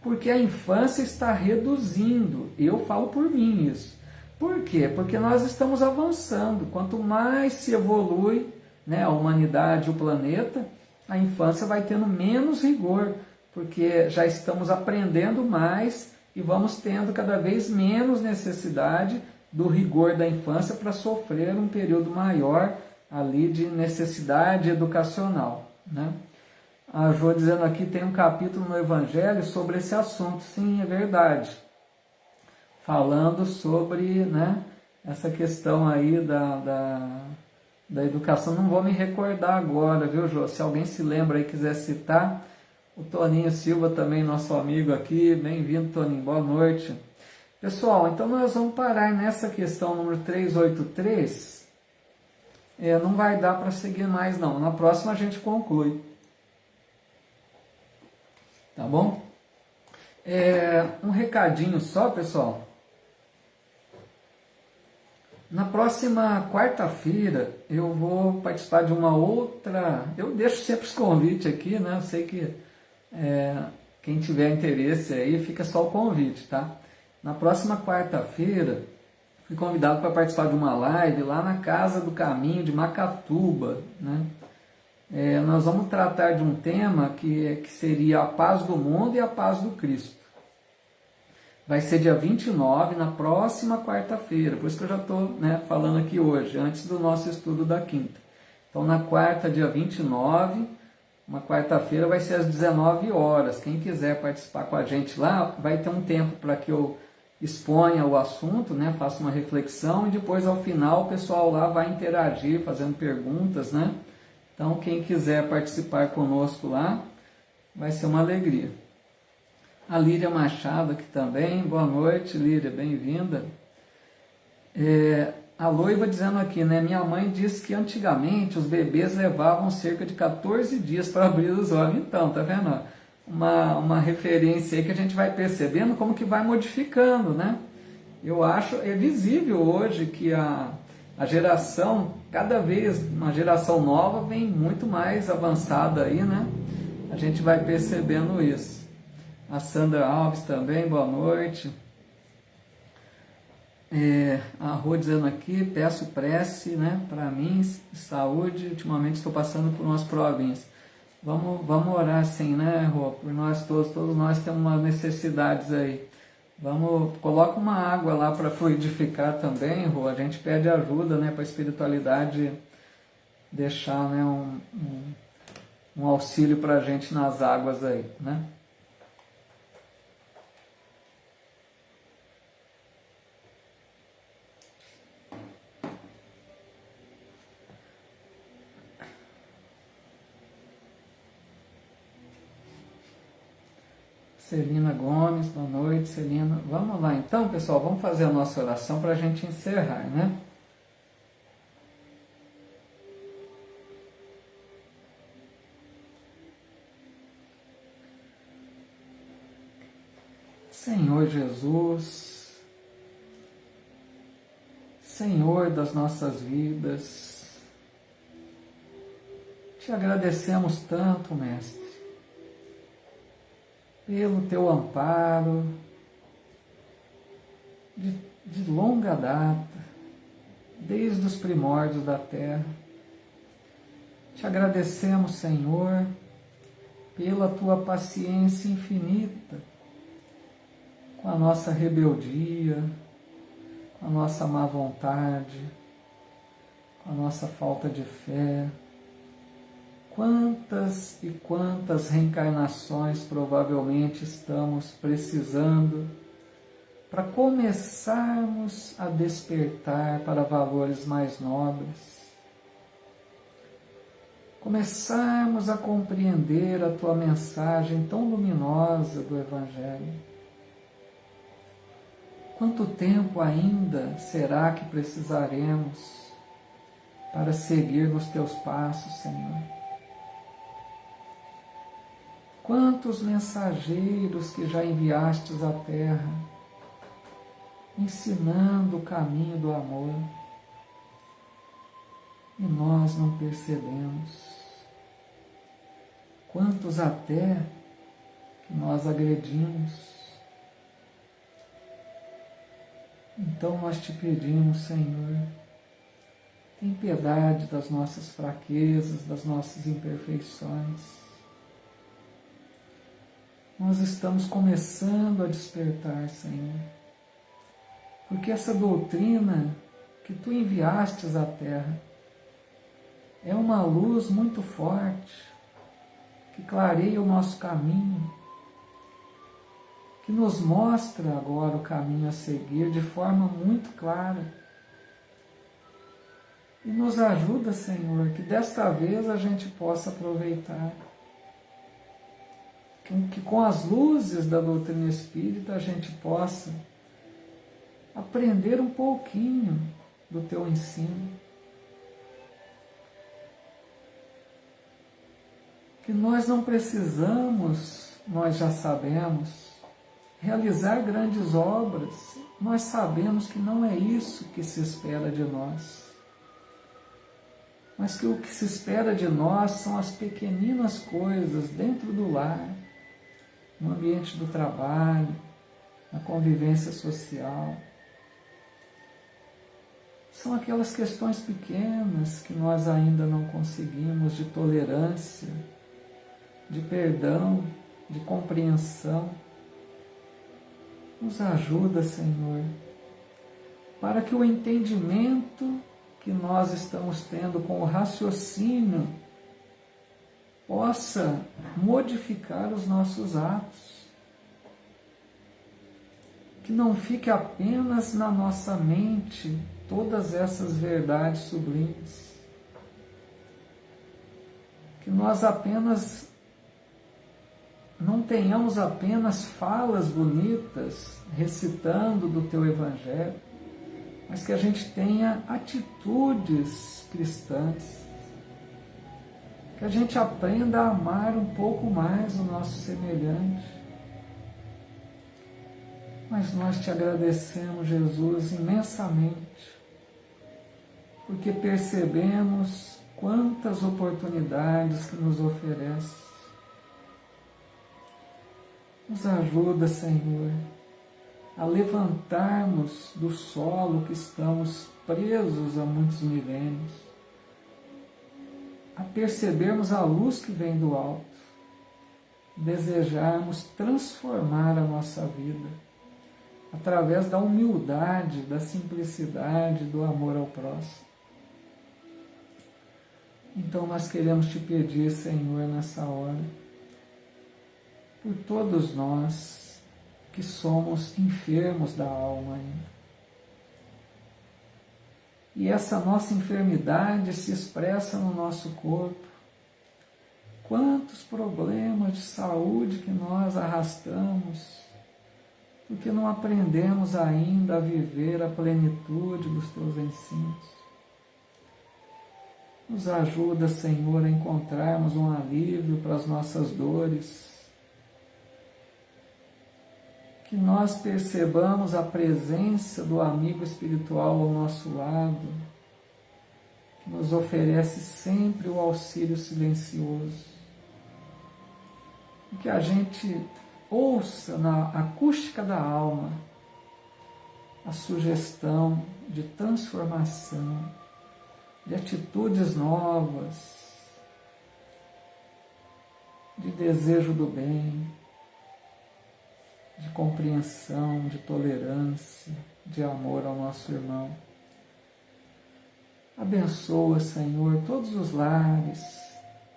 porque a infância está reduzindo. Eu falo por mim isso. Por quê? Porque nós estamos avançando. Quanto mais se evolui, né, a humanidade, o planeta, a infância vai tendo menos rigor, porque já estamos aprendendo mais e vamos tendo cada vez menos necessidade do rigor da infância para sofrer um período maior ali de necessidade educacional, né? A Jo dizendo aqui, tem um capítulo no Evangelho sobre esse assunto. Sim, é verdade. Falando sobre, né, essa questão aí da educação. Não vou me recordar agora, viu, Jo? Se alguém se lembra e quiser citar. O Toninho Silva também, nosso amigo aqui. Bem-vindo, Toninho. Boa noite. Pessoal, então nós vamos parar nessa questão número 383. Não vai dar para seguir mais não. Na próxima a gente conclui. Tá bom? Um recadinho só, pessoal. Na próxima quarta-feira eu vou participar de uma outra... Eu deixo sempre os convites aqui, né? Eu sei que quem tiver interesse aí, fica só o convite, tá? Na próxima quarta-feira, fui convidado para participar de uma live lá na Casa do Caminho de Macatuba, né? Nós vamos tratar de um tema que seria a paz do mundo e a paz do Cristo. Vai ser dia 29, na próxima quarta-feira, por isso que eu já estou, né, falando aqui hoje, antes do nosso estudo da quinta. Então, na quarta, dia 29, uma quarta-feira, vai ser às 19 horas. Quem quiser participar com a gente lá, vai ter um tempo para que eu exponha o assunto, né, faça uma reflexão e depois, ao final, o pessoal lá vai interagir, fazendo perguntas, né? Então, quem quiser participar conosco lá, vai ser uma alegria. A Líria Machado aqui também. Boa noite, Líria, bem-vinda. A Loiva dizendo aqui, né? Minha mãe disse que antigamente os bebês levavam cerca de 14 dias para abrir os olhos. Então, tá vendo? Uma referência aí que a gente vai percebendo como que vai modificando, né? Eu acho, é visível hoje que a geração, cada vez uma geração nova vem muito mais avançada aí, né? A gente vai percebendo isso. A Sandra Alves também, boa noite. A Rô dizendo aqui, peço prece, né, para mim, saúde, ultimamente estou passando por umas provinhas. Vamos orar assim, né, Rô, por nós todos nós temos umas necessidades aí. Coloca uma água lá para fluidificar também, Rô, a gente pede ajuda, né, para a espiritualidade deixar, né, um auxílio para a gente nas águas aí, né. Celina Gomes, boa noite, Celina. Vamos lá então, pessoal, vamos fazer a nossa oração para a gente encerrar, né? Senhor Jesus, Senhor das nossas vidas, te agradecemos tanto, Mestre, pelo teu amparo de longa data, desde os primórdios da terra. Te agradecemos, Senhor, pela tua paciência infinita com a nossa rebeldia, com a nossa má vontade, com a nossa falta de fé. Quantas e quantas reencarnações provavelmente estamos precisando para começarmos a despertar para valores mais nobres, começarmos a compreender a tua mensagem tão luminosa do Evangelho. Quanto tempo ainda será que precisaremos para seguir nos teus passos, Senhor? Quantos mensageiros que já enviastes à terra, ensinando o caminho do amor, e nós não percebemos. Quantos até que nós agredimos. Então nós te pedimos, Senhor, tem piedade das nossas fraquezas, das nossas imperfeições. Nós estamos começando a despertar, Senhor, porque essa doutrina que tu enviastes à terra é uma luz muito forte, que clareia o nosso caminho, que nos mostra agora o caminho a seguir de forma muito clara. E nos ajuda, Senhor, que desta vez a gente possa aproveitar. Que com as luzes da doutrina espírita a gente possa aprender um pouquinho do teu ensino. Que nós não precisamos, nós já sabemos, realizar grandes obras. Nós sabemos que não é isso que se espera de nós. Mas que o que se espera de nós são as pequeninas coisas dentro do lar, no ambiente do trabalho, na convivência social. São aquelas questões pequenas que nós ainda não conseguimos, de tolerância, de perdão, de compreensão. Nos ajuda, Senhor, para que o entendimento que nós estamos tendo com o raciocínio possa modificar os nossos atos. Que não fique apenas na nossa mente todas essas verdades sublimes. Que nós não tenhamos apenas falas bonitas recitando do teu Evangelho, mas que a gente tenha atitudes cristãs, que a gente aprenda a amar um pouco mais o nosso semelhante. Mas nós te agradecemos, Jesus, imensamente, porque percebemos quantas oportunidades que nos oferece. Nos ajuda, Senhor, a levantarmos do solo que estamos presos há muitos milênios, a percebermos a luz que vem do alto, desejarmos transformar a nossa vida através da humildade, da simplicidade, do amor ao próximo. Então nós queremos te pedir, Senhor, nessa hora, por todos nós que somos enfermos da alma ainda. E essa nossa enfermidade se expressa no nosso corpo, Quantos problemas de saúde que nós arrastamos, porque não aprendemos ainda a viver a plenitude dos teus ensinos. Nos ajuda, Senhor, a encontrarmos um alívio para as nossas dores, que nós percebamos a presença do amigo espiritual ao nosso lado, que nos oferece sempre o auxílio silencioso, e que a gente ouça na acústica da alma a sugestão de transformação, de atitudes novas, de desejo do bem, de compreensão, de tolerância, de amor ao nosso irmão. Abençoa, Senhor, todos os lares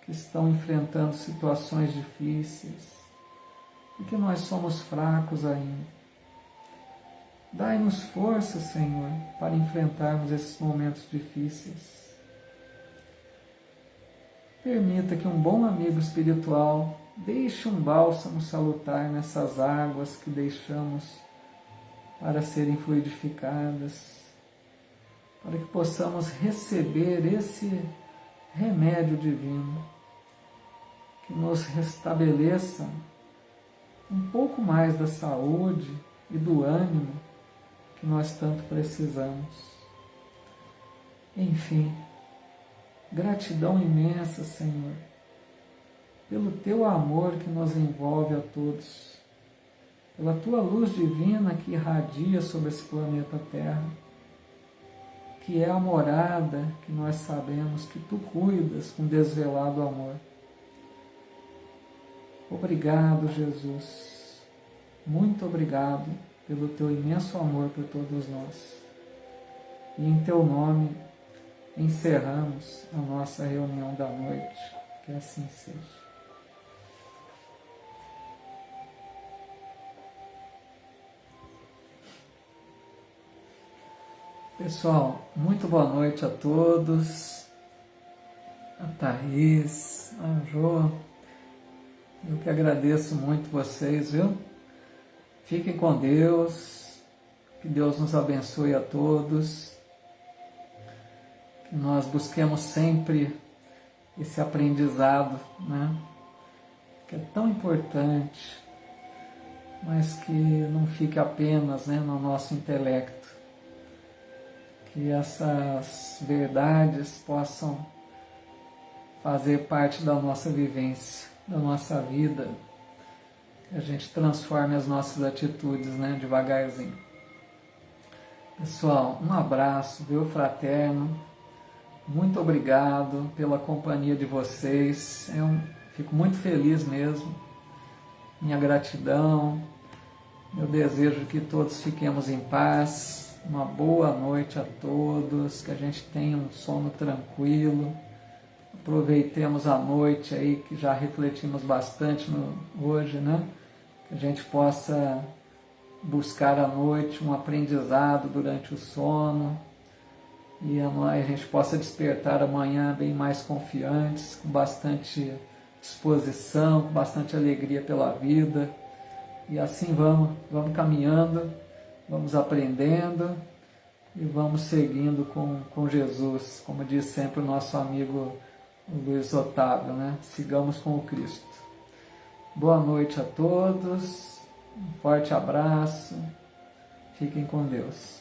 que estão enfrentando situações difíceis, porque nós somos fracos ainda. Dai-nos força, Senhor, para enfrentarmos esses momentos difíceis. Permita que um bom amigo espiritual deixe um bálsamo salutar nessas águas que deixamos para serem fluidificadas, para que possamos receber esse remédio divino, que nos restabeleça um pouco mais da saúde e do ânimo que nós tanto precisamos. Enfim, gratidão imensa, Senhor, pelo Teu amor que nos envolve a todos, pela Tua luz divina que irradia sobre esse planeta Terra, que é a morada que nós sabemos que Tu cuidas com desvelado amor. Obrigado, Jesus. Muito obrigado pelo Teu imenso amor por todos nós. E em Teu nome encerramos a nossa reunião da noite. Que assim seja. Pessoal, muito boa noite a todos. A Thaís, a Jô. Eu que agradeço muito vocês, viu? Fiquem com Deus. Que Deus nos abençoe a todos. Que nós busquemos sempre esse aprendizado, né? Que é tão importante, mas que não fique apenas, né, no nosso intelecto. Que essas verdades possam fazer parte da nossa vivência, da nossa vida, que a gente transforme as nossas atitudes, né, devagarzinho. Pessoal, um abraço, viu, fraterno, muito obrigado pela companhia de vocês, fico muito feliz mesmo, minha gratidão, meu desejo que todos fiquemos em paz. Uma boa noite a todos, que a gente tenha um sono tranquilo, aproveitemos a noite aí, que já refletimos bastante hoje, né? Que a gente possa buscar à noite um aprendizado durante o sono e a gente possa despertar amanhã bem mais confiantes, com bastante disposição, com bastante alegria pela vida. E assim vamos caminhando, vamos aprendendo e vamos seguindo com Jesus, como diz sempre o nosso amigo Luiz Otávio, né? Sigamos com o Cristo. Boa noite a todos, um forte abraço, fiquem com Deus.